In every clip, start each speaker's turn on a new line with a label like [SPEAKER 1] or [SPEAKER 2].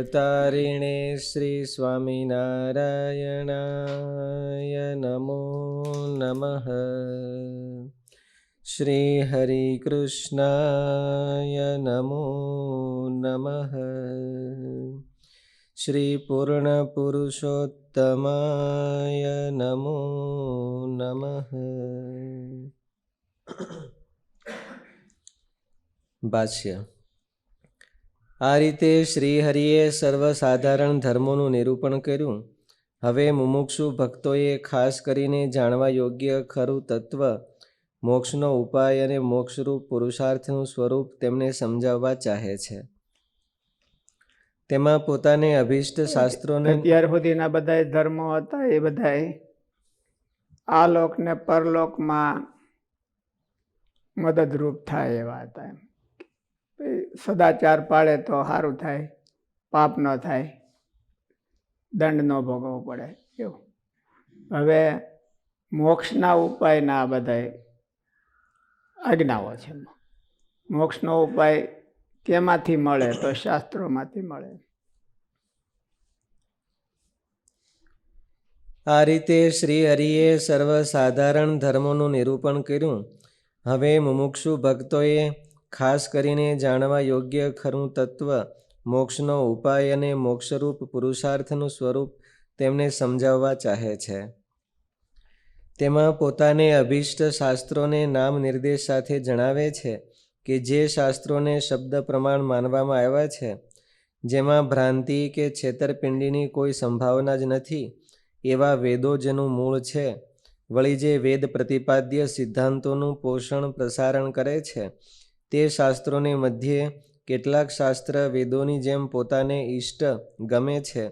[SPEAKER 1] અવતારિણે શ્રી સ્વામિનારાયણાય નમો નમઃ. શ્રી હરિ કૃષ્ણાય નમો નમઃ. શ્રી પૂર્ણ પુરુષોત્તમાય નમો નમઃ. ભાષ્ય. આ રીતે શ્રીહરિએ સર્વસાધારણ ધર્મોનું નિરૂપણ કર્યું. હવે મુમુક્ષુ ભક્તોએ ખાસ કરીને જાણવા યોગ્ય ખરું તત્વ, મોક્ષનો ઉપાય અને મોક્ષરૂપ પુરુષાર્થનું સ્વરૂપ તેમને સમજાવવા ચાહે છે. તેમાં પોતાને અભિષ્ટ શાસ્ત્રોને
[SPEAKER 2] અત્યાર સુધીના બધા ધર્મો હતા એ બધા આ લોક ને પરલોકમાં મદદરૂપ થાય એવા હતા. સદાચાર પાળે તો સારું થાય, પાપ ન થાય, દંડ ન ભોગવવો પડે એવું. હવે મોક્ષના ઉપાયના આ બધા આજ્ઞાઓ છે. મોક્ષનો ઉપાય કેમાંથી મળે તો શાસ્ત્રોમાંથી મળે.
[SPEAKER 1] આ રીતે શ્રી હરિએ સર્વસાધારણ ધર્મોનું નિરૂપણ કર્યું. હવે મુમુક્ષુ ભક્તોએ ખાસ કરીને જાણવા યોગ્ય ખરું તત્વ, મોક્ષનો ઉપાય અને મોક્ષરૂપ પુરુષાર્થનું સ્વરૂપ તેમને સમજાવવા ચાહે છે. તેમાં પોતાને અભિષ્ટ શાસ્ત્રોને નામ નિર્દેશ સાથે જણાવે છે કે જે શાસ્ત્રોને શબ્દ પ્રમાણ માનવામાં આવ્યા છે, જેમાં ભ્રાંતિ કે છેતરપિંડીની કોઈ સંભાવના જ નથી, એવા વેદો જેનું મૂળ છે, વળી જે વેદ પ્રતિપાદ્ય સિદ્ધાંતોનું પોષણ પ્રસારણ કરે છે, તે શાસ્ત્રોને મધ્યે કેટલાક શાસ્ત્ર વેદોની જેમ પોતાને ઈષ્ટ ગમે છે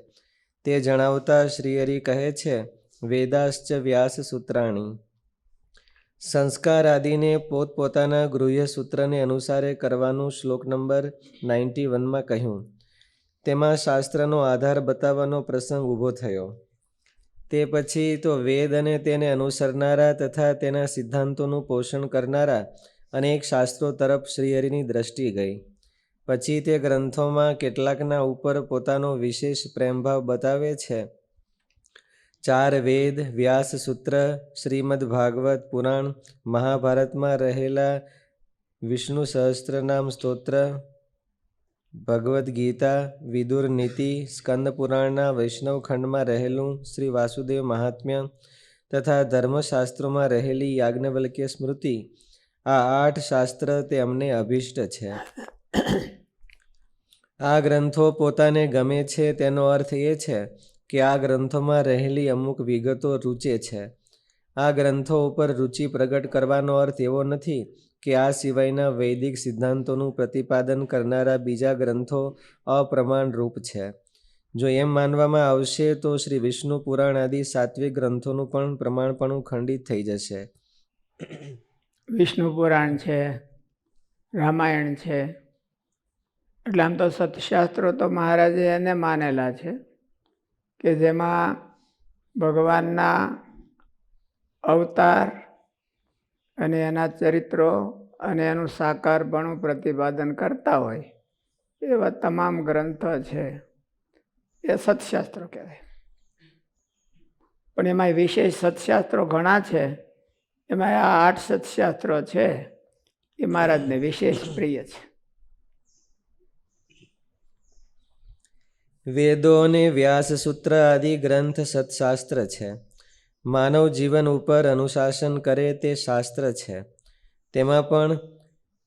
[SPEAKER 1] તે જણાવતા શ્રીહરિ કહે છે, વેદાશ્ચ વ્યાસ સૂત્રાણી. સંસ્કાર આદિને પોતપોતાના ગૃહ્ય સૂત્રને અનુસારે કરવાનું શ્લોક નંબર 91માં કહ્યું. તેમાં શાસ્ત્રનો આધાર બતાવવાનો પ્રસંગ ઊભો થયો. તે પછી તો વેદ અને તેને અનુસરનારા તથા તેના સિદ્ધાંતોનું પોષણ કરનારા અનેક શાસ્ત્રો તરફ શ્રીહરિની દ્રષ્ટિ ગઈ. પછી તે ગ્રંથોમાં કેટલાકના ઉપર પોતાનો વિશેષ પ્રેમભાવ બતાવે છે. 4 વેદ, વ્યાસ સૂત્ર, શ્રીમદ ભાગવત પુરાણ, મહાભારતમાં રહેલા વિષ્ણુ સહસ્ત્રનામ સ્તોત્ર, ભગવદ્ ગીતા, વિદુર નીતિ, સ્કંદ પુરાણના વૈષ્ણવ ખંડમાં રહેલું શ્રી વાસુદેવ મહાત્મ્ય તથા ધર્મશાસ્ત્રોમાં રહેલી યાજ્ઞવલ્ક્ય સ્મૃતિ, આ 8 શાસ્ત્ર તે અમને અભિષ્ટ છે. આ ગ્રંથો પોતાને ગમે છે તેનો અર્થ એ છે કે આ ગ્રંથોમાં રહેલી અમુક વિગતો રૂચે છે. આ ગ્રંથો ઉપર રુચિ પ્રગટ કરવાનો અર્થ એવો નથી કે આ સિવાયના વૈદિક સિદ્ધાંતોનું પ્રતિપાદન કરનારા બીજા ગ્રંથો અપ્રમાણરૂપ છે. જો એમ માનવામાં આવશે તો શ્રી વિષ્ણુ પુરાણ આદિ સાત્વિક ગ્રંથોનું પણ પ્રમાણપણું ખંડિત થઈ જશે.
[SPEAKER 2] વિષ્ણુ પુરાણ છે, રામાયણ છે, એટલે આમ તો સતશાસ્ત્રો તો મહારાજે એને માનેલા છે કે જેમાં ભગવાનના અવતાર અને એના ચરિત્રો અને એનું સાકારપણું પ્રતિપાદન કરતા હોય એવા તમામ ગ્રંથો છે એ સતશાસ્ત્રો કહેવાય. પણ એમાં વિશેષ સતશાસ્ત્રો ઘણા છે. એમાં આ 8 સતશાસ્ત્રો છે એ મહારાજને વિશેષ પ્રિય છે.
[SPEAKER 1] વેદો અને વ્યાસ સૂત્ર આદિ ગ્રંથ સત્શાસ્ત્ર છે. માનવ જીવન ઉપર અનુશાસન કરે તે શાસ્ત્ર છે. તેમાં પણ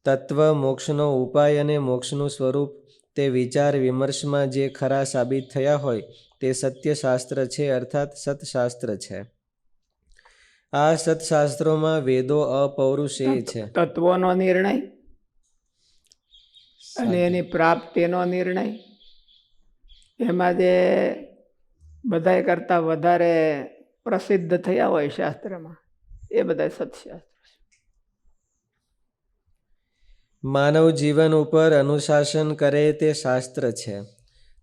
[SPEAKER 1] તત્વ, મોક્ષનો ઉપાય અને મોક્ષનું સ્વરૂપ તે વિચાર વિમર્શમાં જે ખરા સાબિત થયા હોય તે સત્યશાસ્ત્ર છે, અર્થાત સતશાસ્ત્ર છે. આ સતશાસ્ત્રોમાં વેદો અપૌરુષેય છે.
[SPEAKER 2] તત્વોનો નિર્ણય અને એની પ્રાપ્તિનો નિર્ણય, એમાં જે બધાય કરતાં વધારે પ્રસિદ્ધ થયા હોય શાસ્ત્રમાં એ બધા સત્શાસ્ત્ર છે.
[SPEAKER 1] માનવ જીવન ઉપર અનુશાસન કરે તે શાસ્ત્ર છે.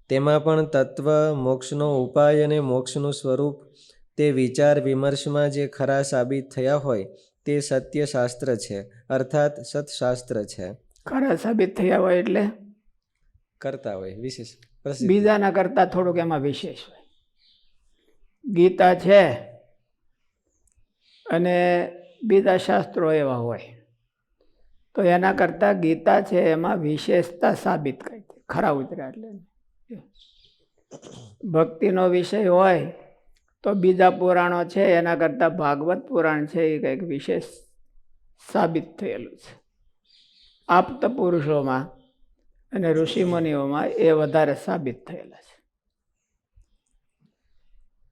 [SPEAKER 1] તેમાં પણ તત્વ, મોક્ષનો ઉપાય અને મોક્ષનું સ્વરૂપ તે વિચાર વિમર્શમાં જે ખરા સાબિત થયા હોય તે સત્યશાસ્ત્ર છે, અર્થાત સતશાસ્ત્ર છે.
[SPEAKER 2] ખરા સાબિત થયા હોય એટલે
[SPEAKER 1] કરતા હોય વિશેષ પ્રસિદ્ધ.
[SPEAKER 2] બીજાના કરતાં થોડુંક એમાં વિશેષ હોય. ગીતા છે અને બીજા શાસ્ત્રો એવા હોય તો એના કરતાં ગીતા છે એમાં વિશેષતા સાબિત કરી ખરા ઉતર્યા. એટલે ભક્તિનો વિષય હોય તો બીજા પુરાણો છે એના કરતાં ભાગવત પુરાણ છે એ કંઈક વિશેષ સાબિત થયેલું છે. આપ્ત પુરુષોમાં અને ઋષિમુનિઓમાં એ વધારે સાબિત થયેલા છે.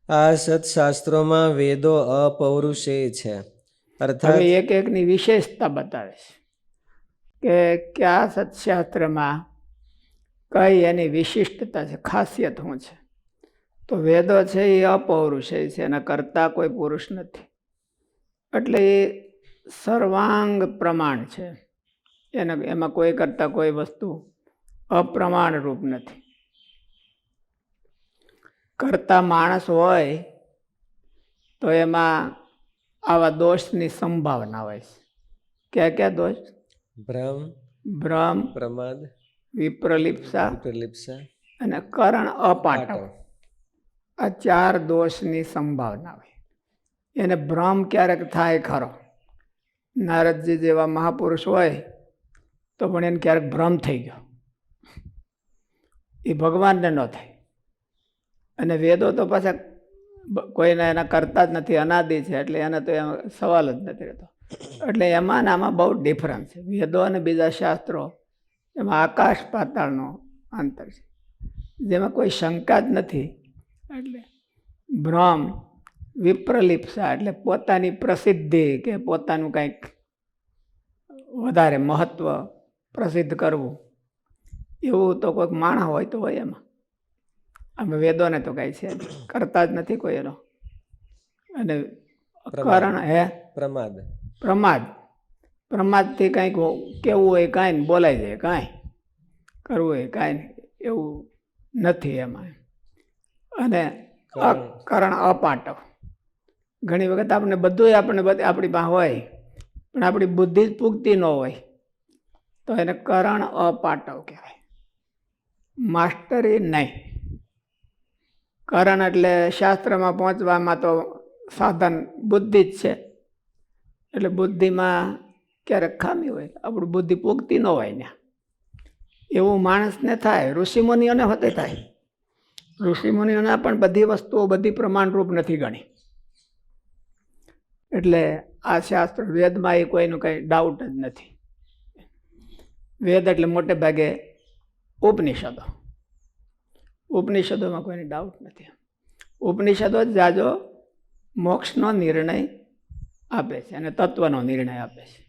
[SPEAKER 1] આ સત્શાસ્ત્રોમાં વેદો અપૌરુષેય છે, અર્થાત
[SPEAKER 2] હવે એક એકની વિશેષતા બતાવે છે કે કયા સત્શાસ્ત્રમાં કઈ એની વિશિષ્ટતા છે, ખાસિયત શું છે. તો વેદો છે એ અપૌરુષેય છે, એના કરતાં કોઈ પુરુષ નથી. એટલે એ સર્વાંગ પ્રમાણ છે. એમાં કોઈ કરતાં કોઈ વસ્તુ અપ્રમાણ રૂપ નથી. કરતા માણસ હોય તો એમાં આવા દોષની સંભાવના હોય છે. ક્યાં ક્યાં દોષ? ભ્રમ,
[SPEAKER 1] પ્રમાદ,
[SPEAKER 2] વિપ્રલિપ્સા
[SPEAKER 1] વિપરીલિપ્સા
[SPEAKER 2] અને કરણ અપાટવ. આ 4 દોષની સંભાવના હોય. એને ભ્રમ ક્યારેક થાય ખરો. નારદજી જેવા મહાપુરુષ હોય તો પણ એને ક્યારેક ભ્રમ થઈ ગયો, એ ભગવાનને ન થાય. અને વેદો તો પાછા કોઈને એના કરતા જ નથી, અનાદિ છે, એટલે એને તો એમાં સવાલ જ નથી રહેતો. એટલે એમાં ને આમાં બહુ ડિફરન્સ છે. વેદો અને બીજા શાસ્ત્રો એમાં આકાશ પાતાળનો અંતર છે, જેમાં કોઈ શંકા જ નથી. એટલે ભ્રમ, વિપ્રલિપ્સા એટલે પોતાની પ્રસિદ્ધિ કે પોતાનું કંઈક વધારે મહત્વ પ્રસિદ્ધ કરવું, એવું તો કોઈક માણસ હોય તો હોય એમાં. અમે વેદોને તો કાંઈ છે કરતા જ નથી કોઈ એનો. અને કારણ પ્રમાદથી કાંઈક કેવું હોય કાંઈ ને બોલાઈ જાય, કાંઈ કરવું હોય કાંઈ એવું નથી એમાં. અને કારણ અપાટવ. ઘણી વખત આપણે બધું આપણી પાસે હોય પણ આપણી બુદ્ધિ જ પૂગતી ન હોય તો એને કરણ અપાટવ કહેવાય. માસ્ટરી નહીં. કરણ એટલે શાસ્ત્રમાં પહોંચવામાં તો સાધન બુદ્ધિ જ છે. એટલે બુદ્ધિમાં ક્યારેક ખામી હોય, આપણું બુદ્ધિ પૂગતી ન હોય ને, એવું માણસને થાય. ઋષિમુનિઓને હોતે થાય. ઋષિમુનિઓના પણ બધી વસ્તુઓ બધી પ્રમાણરૂપ નથી ગણી. એટલે આ શાસ્ત્ર વેદમાં એ કોઈનું કંઈ ડાઉટ જ નથી. વેદ એટલે મોટે ભાગે ઉપનિષદો. ઉપનિષદોમાં કોઈને ડાઉટ નથી. ઉપનિષદો જ જાજો મોક્ષનો નિર્ણય આપે છે અને તત્વનો નિર્ણય આપે છે.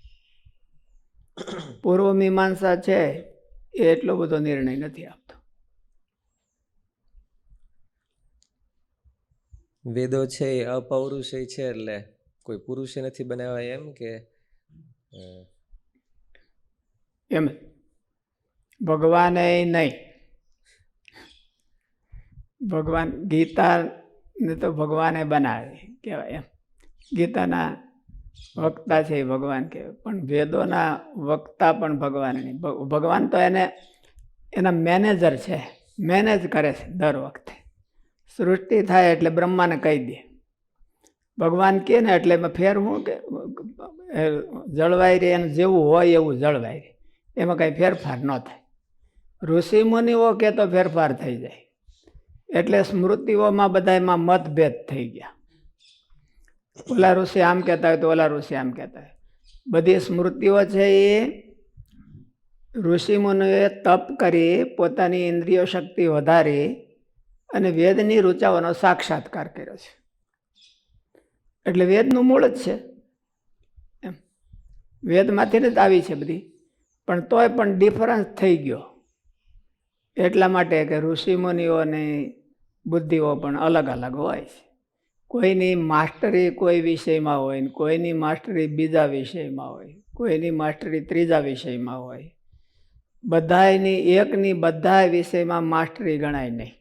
[SPEAKER 2] પૂર્વ મીમાંસા છે એ એટલો બધો નિર્ણય નથી આપતો.
[SPEAKER 1] વેદો છે એ અપૌરુષેય છે, એટલે કોઈ પુરુષે નથી બનાવ્યા એમ કે
[SPEAKER 2] એમ ભગવાને નહીં. ભગવાન ગીતાને તો ભગવાને બનાવી કહેવાય. એમ ગીતાના વક્તા છે એ ભગવાન કહેવાય, પણ વેદોના વક્તા પણ ભગવાન નહીં. ભગવાન તો એના મેનેજર છે, મેનેજ કરે છે. દર વખતે સૃષ્ટિ થાય એટલે બ્રહ્માને કહી દે. ભગવાન કહે ને એટલે એમાં ફેર હું કે જળવાઈ રહે, એનું જેવું હોય એવું જળવાઈ રહે, એમાં કાંઈ ફેરફાર ન થાય. ઋષિ મુનિઓ કે તો ફેરફાર થઈ જાય. એટલે સ્મૃતિઓમાં બધામાં મતભેદ થઈ ગયા. ઓલા ઋષિ આમ કહેતા હોય તો ઓલા ઋષિ આમ કહેતા હોય. બધી સ્મૃતિઓ છે એ ઋષિ મુનિઓએ તપ કરી પોતાની ઇન્દ્રિયો શક્તિ વધારી અને વેદની ઋચાઓનો સાક્ષાત્કાર કર્યો છે. એટલે વેદનું મૂળ જ છે. એમ વેદમાંથી જ આવી છે બધી, પણ તોય પણ ડિફરન્સ થઈ ગયો. એટલા માટે કે ઋષિમુનિઓની બુદ્ધિઓ પણ અલગ અલગ હોય છે. કોઈની માસ્ટરી કોઈ વિષયમાં હોય ને કોઈની માસ્ટરી બીજા વિષયમાં હોય, કોઈની માસ્ટરી ત્રીજા વિષયમાં હોય. બધાની એકની બધા વિષયમાં માસ્ટરી ગણાય નહીં.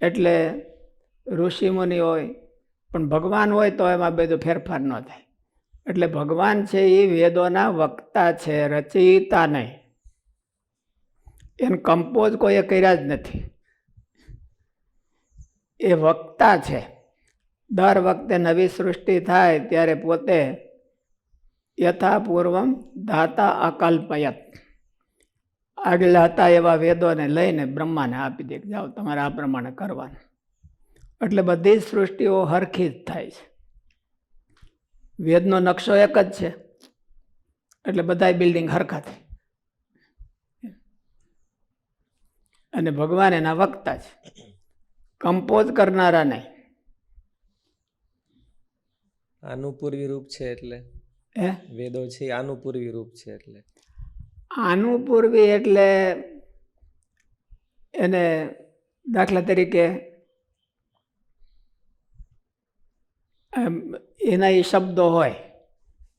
[SPEAKER 2] એટલે ઋષિમુનિ હોય પણ ભગવાન હોય તો એમાં બધો ફેરફાર ન થાય. એટલે ભગવાન છે એ વેદોના વક્તા છે, રચયિતા નહીં. એને કમ્પોઝ કોઈએ કર્યા જ નથી. એ વક્તા છે. દર વખતે નવી સૃષ્ટિ થાય ત્યારે પોતે યથાપૂર્વમ ધાતા અકલ્પયત, આગળ હતા એવા વેદોને લઈને બ્રહ્માને આપી દે, જાઓ તમારે આ પ્રમાણે કરવાનું. એટલે બધી જ સૃષ્ટિઓ હરખી જ થાય છે. વેદનો નકશો એક જ છે, એટલે બધા બિલ્ડિંગ હરખા થાય. અને ભગવાન એના વક્તા છે, કમ્પોઝ કરનારા નહીં.
[SPEAKER 1] આનું પૂર્વી રૂપ છે એટલે વેદો છે આનું પૂર્વી રૂપ છે એટલે
[SPEAKER 2] આનું પૂર્વી એટલે એને દાખલા તરીકે એના એ શબ્દો હોય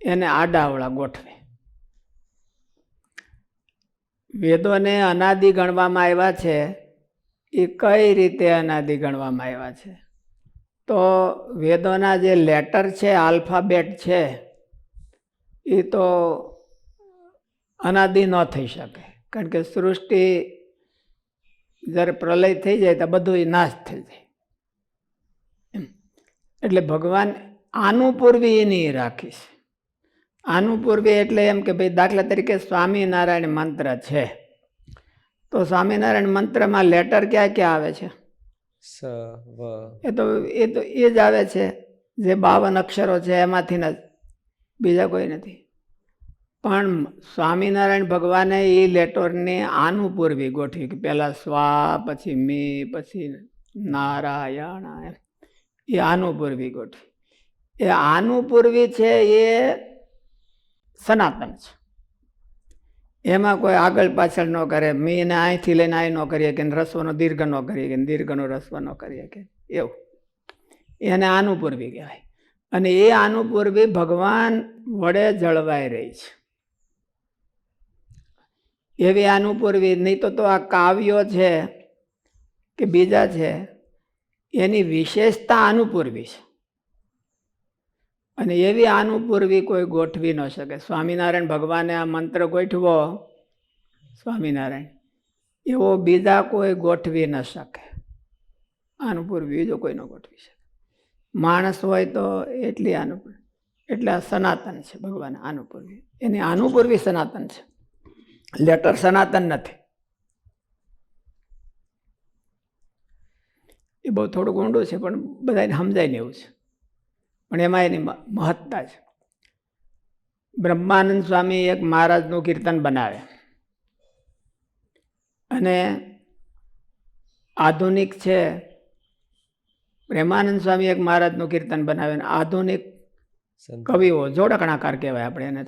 [SPEAKER 2] એને આડાવળા ગોઠવે. વેદોને અનાદિ ગણવામાં આવ્યા છે. એ કઈ રીતે અનાદિ ગણવામાં આવ્યા છે? તો વેદોના જે લેટર છે, આલ્ફાબેટ છે, એ તો અનાદિ ન થઈ શકે, કારણ કે સૃષ્ટિ જ્યારે પ્રલય થઈ જાય તો બધું નાશ થઈ જાય. એટલે ભગવાન આનું પૂર્વી એની રાખીશ. આનું પૂર્વી એટલે એમ કે ભાઈ દાખલા તરીકે સ્વામિનારાયણ મંત્ર છે, તો સ્વામિનારાયણ મંત્રમાં લેટર ક્યાં ક્યાં આવે છે?
[SPEAKER 1] સ વ
[SPEAKER 2] એ તો એ જ આવે છે, જે 52 અક્ષરો છે એમાંથી જ, બીજા કોઈ નથી. પણ સ્વામિનારાયણ ભગવાને એ લેટરને આનું પૂર્વી ગોઠવી, કે પહેલા સ્વા, પછી મી, પછી નારાયણ, એ આનું પૂર્વી ગોઠવી. એ આનું પૂર્વી છે એ સનાતન છે. એમાં કોઈ આગળ પાછળ ન કરે. મીને અહીંથી લઈને અહીં ન કરીએ કે રસ્વનો દીર્ઘ ન કરીએ કે દીર્ઘનો રસ્વ ન કરીએ કે એવું. એને આનું પૂર્વી કહેવાય. અને એ આનું પૂર્વી ભગવાન વડે જળવાઈ રહી છે. એવી આનું પૂર્વી નહીં તો આ કાવ્યો છે કે બીજા છે, એની વિશેષતા આનું પૂર્વી છે. અને એવી આનું પૂર્વી કોઈ ગોઠવી ન શકે. સ્વામિનારાયણ ભગવાને આ મંત્ર ગોઠવો, સ્વામિનારાયણ, એવો બીજા કોઈ ગોઠવી ન શકે. આનું પૂર્વી બીજો કોઈ ન ગોઠવી શકે. માણસ હોય તો એટલી આનું પૂર્વી, એટલે આ સનાતન છે ભગવાન આનું પૂર્વી. એની આનું પૂર્વી સનાતન છે, લેટર સનાતન નથી. એ બહુ થોડું ઊંડું છે, પણ બધાને સમજાય ને એવું છે. પણ એમાં એની મહત્તા છે. બ્રહ્માનંદ સ્વામી એક મહારાજનું કીર્તન બનાવે, અને આધુનિક છે પ્રેમાનંદ સ્વામી એક મહારાજનું કીર્તન બનાવે, અને આધુનિક કવિઓ જોડકણાકાર કહેવાય આપણે એને.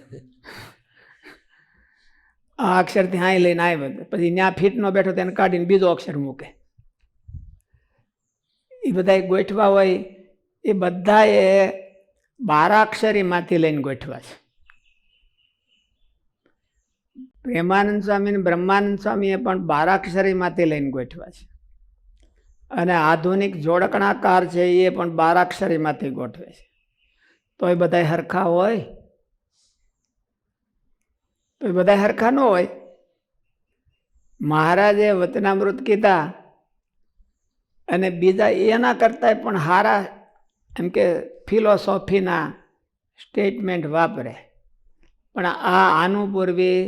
[SPEAKER 2] આ અક્ષરથી હાઈ લઈને આવ્યો, પછી ત્યાં ફીટ નો બેઠો તેને કાઢીને બીજો અક્ષર મૂકે. એ બધા ગોઠવા હોય એ બધા એ 12 અક્ષરીમાંથી લઈને ગોઠવા છે. પ્રેમાનંદ સ્વામી અને બ્રહ્માનંદ સ્વામીએ પણ 12 અક્ષરીમાંથી લઈને ગોઠવા છે. અને આધુનિક જોડકણાકાર છે એ પણ 12 અક્ષરીમાંથી ગોઠવે છે. તો એ બધા હરખા હોય? તો એ બધા હરખા ન હોય. મહારાજે વચનામૃત કીધા અને બીજા એના કરતા પણ હારા એમ કે ફિલોસોફીના સ્ટેટમેન્ટ વાપરે, પણ આનું પૂર્વી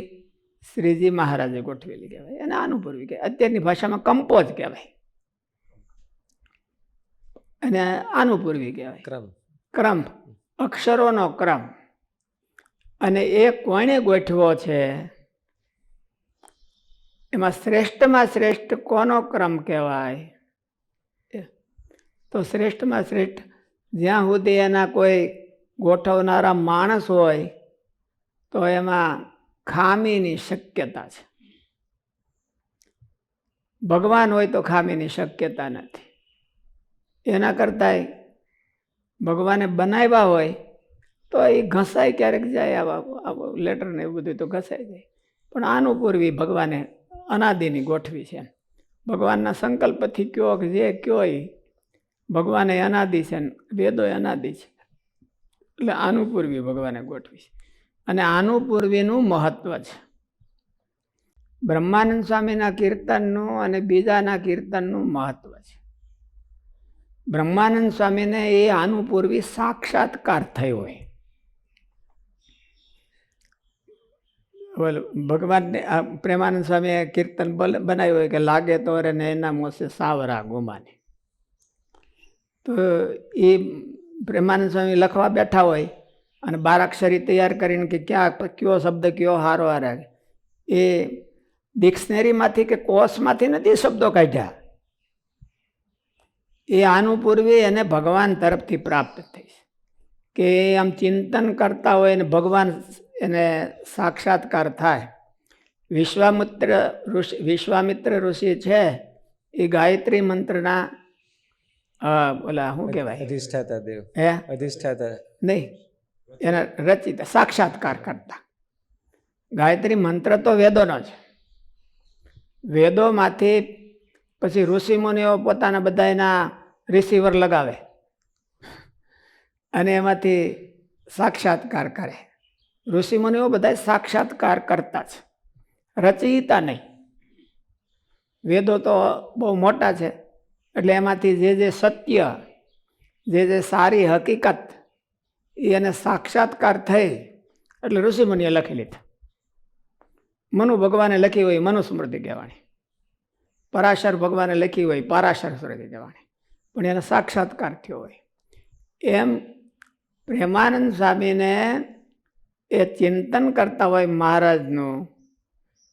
[SPEAKER 2] શ્રીજી મહારાજે ગોઠવેલી કહેવાય. અને આનું પૂર્વી કહેવાય. અત્યારની ભાષામાં કમ્પોઝ કહેવાય, અને આનું પૂર્વી કહેવાય. ક્રમ, અક્ષરોનો ક્રમ. અને એ કોણે ગોઠવો છે? એમાં શ્રેષ્ઠમાં શ્રેષ્ઠ કોનો ક્રમ કહેવાય? તો શ્રેષ્ઠમાં શ્રેષ્ઠ જ્યાં સુધી એના કોઈ ગોઠવનારા માણસ હોય તો એમાં ખામીની શક્યતા છે. ભગવાન હોય તો ખામીની શક્યતા નથી. એના કરતાંય ભગવાને બનાવ્યા હોય તો એ ઘસાય ક્યારેક જાય, આવા લેટર ને એવું બધું તો ઘસાઈ જાય. પણ આનું પૂર્વી ભગવાને અનાદિની ગોઠવી છે. ભગવાનના સંકલ્પથી કયો કે જે કયો એ ભગવાને અનાદિ છે, વેદો અનાદિ છે, એટલે આનું પૂર્વી ભગવાને ગોઠવી છે. અને આનું પૂર્વીનું મહત્વ છે. બ્રહ્માનંદ સ્વામીના કીર્તનનું અને બીજાના કીર્તનનું મહત્વ છે. બ્રહ્માનંદ સ્વામીને એ આનું પૂર્વી સાક્ષાત્કાર થયો હોય. ભગવાનને પ્રેમાનંદ સ્વામીએ કીર્તન બનાવ્યું હોય કે લાગે તો રે ને એના મોસે સાવરા ગુમાને. તો એ પ્રેમાનંદ સ્વામી લખવા બેઠા હોય અને બારાક્ષરી તૈયાર કરીને કે ક્યાં કયો શબ્દ કયો હારો હારે, એ ડિક્શનરીમાંથી કે કોષમાંથી નથી શબ્દો કાઢ્યા. એ આનું પૂર્વે એને ભગવાન તરફથી પ્રાપ્ત થઈ કે આમ ચિંતન કરતા હોય ને ભગવાન એને સાક્ષાત્કાર થાય. વિશ્વામિત્ર ઋષિ છે એ ગાયત્રી મંત્રના ઓલા શું કહેવાય,
[SPEAKER 1] અધિષ્ઠાતા દેવ,
[SPEAKER 2] હે
[SPEAKER 1] અધિષ્ઠાતા
[SPEAKER 2] નહીં, એના રચિત સાક્ષાત્કાર કરતા. ગાયત્રી મંત્ર તો વેદોનો છે. વેદોમાંથી પછી ઋષિમુનિઓ પોતાના બધા એના રિસીવર લગાવે અને એમાંથી સાક્ષાત્કાર કરે. ઋષિમુનિઓ બધા સાક્ષાત્કાર કરતા છે, રચયિતા નહીં. વેદો તો બહુ મોટા છે એટલે એમાંથી જે સત્ય, જે સારી હકીકત એને સાક્ષાત્કાર થઈ એટલે ઋષિમુનિએ લખી લીધા. મનુ ભગવાને લખી હોય મનુસ્મૃતિ કહેવાની, પરાશર ભગવાને લખી હોય પારાશર સ્મૃતિ કહેવાની, પણ એને સાક્ષાત્કાર થયો હોય. એમ પ્રેમાનંદ સ્વામીને એ ચિંતન કરતા હોય મહારાજનું,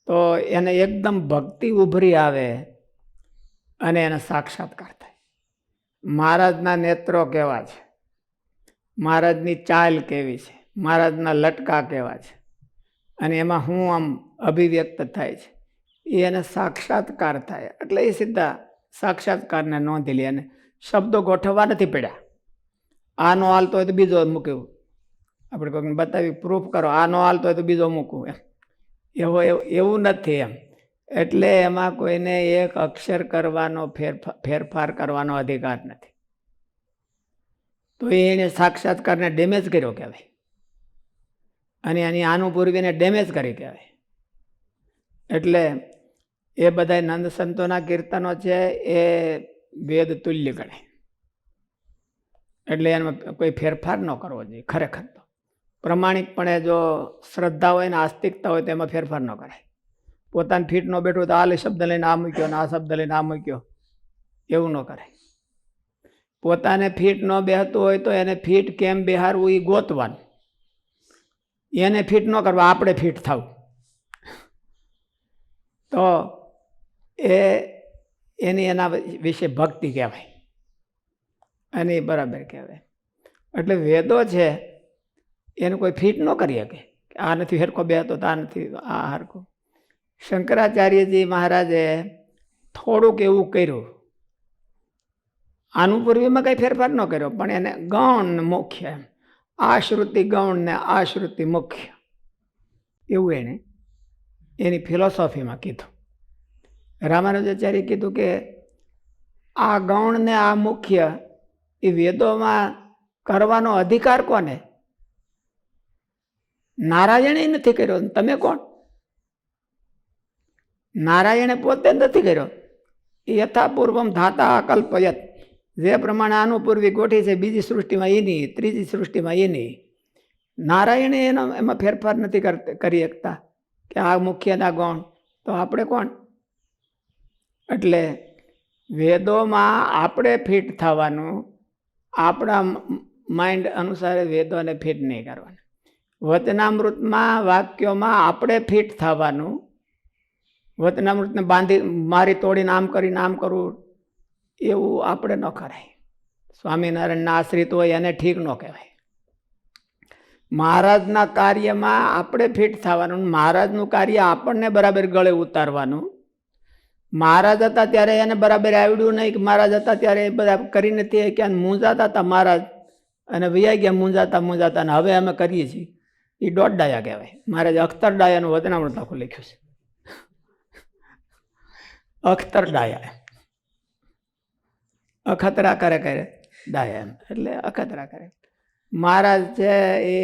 [SPEAKER 2] તો એને એકદમ ભક્તિ ઉભરી આવે અને એને સાક્ષાત્કાર થાય. મહારાજના નેત્રો કેવા છે, મહારાજની ચાલ કેવી છે, મહારાજના લટકા કેવા છે, અને એમાં હું આમ અભિવ્યક્ત થાય છે, એ એને સાક્ષાત્કાર થાય. એટલે એ સીધા સાક્ષાત્કારને નોંધી લે અને શબ્દો ગોઠવવા નથી પડ્યા. આનો હાલતો હોય તો બીજો મૂક્યું, આપણે કોઈને બતાવી પ્રૂફ કરો, આનો હાલતો હોય તો બીજો મૂકવું, એમ એવું નથી એમ. એટલે એમાં કોઈને એક અક્ષર કરવાનો ફેરફાર કરવાનો અધિકાર નથી. તો એને સાક્ષાત્કારને ડેમેજ કર્યો કહેવાય, અને એની આનું પૂર્વીને ડેમેજ કરી કહેવાય. એટલે એ બધા નંદ સંતોના કીર્તનો છે એ વેદ તુલ્ય ગણાય. એટલે એમાં કોઈ ફેરફાર ન કરવો જોઈએ. ખરેખર તો પ્રમાણિકપણે જો શ્રદ્ધા હોય ને આસ્તિકતા હોય તો એમાં ફેરફાર ન કરાય. પોતાને ફીટ ન બેઠું તો આ શબ્દ લઈને આ મૂક્યો ને આ શબ્દ લઈને આ મૂક્યો, એવું ન કરાય. પોતાને ફીટ ન બેહતું હોય તો એને ફીટ કેમ બેહારવું એ ગોતવાનું. એને ફીટ ન કરવા, આપણે ફીટ થવું, તો એની એના વિશે ભક્તિ કહેવાય અને એ બરાબર કહેવાય. એટલે વેદો છે એને કોઈ ફીટ ન કરી શકે કે આ નથી હરખો બેહતો તો આ નથી આ હરખો. શંકરાચાર્યજી મહારાજે થોડુંક એવું કર્યું, આનું પૂર્વીમાં કંઈ ફેરફાર ન કર્યો, પણ એને ગૌણ ને મુખ્ય, એમ આ શ્રુતિ ગૌણ ને આ શ્રુતિ મુખ્ય, એવું એને એની ફિલોસોફીમાં કીધું. રામાનુજાચાર્ય કીધું કે આ ગૌણ ને આ મુખ્ય એ વેદોમાં કરવાનો અધિકાર કોને? નારાયણે નથી કર્યો, તમે કોણ? નારાયણે પોતે નથી કર્યો. યથાપૂર્વમ ધાતા કલ્પયત, જે પ્રમાણે આનું પૂર્વી ગોઠી છે બીજી સૃષ્ટિમાં એની, ત્રીજી સૃષ્ટિમાં એની. નારાયણે એનો એમાં ફેરફાર નથી કરી શકતા કે આ મુખ્ય ના ગૌણ, તો આપણે કોણ? એટલે વેદોમાં આપણે ફિટ થવાનું, આપણા માઇન્ડ અનુસાર વેદોને ફિટ નહીં કરવાના. વચનામૃતમાં વાક્યોમાં આપણે ફિટ થવાનું. વચનામૃતને બાંધી મારી તોડીને આમ કરીને આમ કરવું, એવું આપણે ન કરાય. સ્વામિનારાયણના આશ્રિત હોય એને ઠીક ન કહેવાય. મહારાજના કાર્યમાં આપણે ફિટ થવાનું, મહારાજનું કાર્ય આપણને બરાબર ગળે ઉતારવાનું. મહારાજ હતા ત્યારે એને બરાબર આવડ્યું નહીં કે મહારાજ હતા ત્યારે એ બધા કરી નથી કે મૂંઝાતા હતા મહારાજ, અને વૈયા ગયા મૂંઝાતા અને હવે અમે કરીએ છીએ. એ દોઢ ડાયા કહેવાય. મહારાજે અખ્તર ડાયાનું વચનામૃત આખું લખ્યું છે. અખ્તર ડાયા, અખતરા કરે ડાયા, એમ એટલે અખતરા કરે. મહારાજ છે એ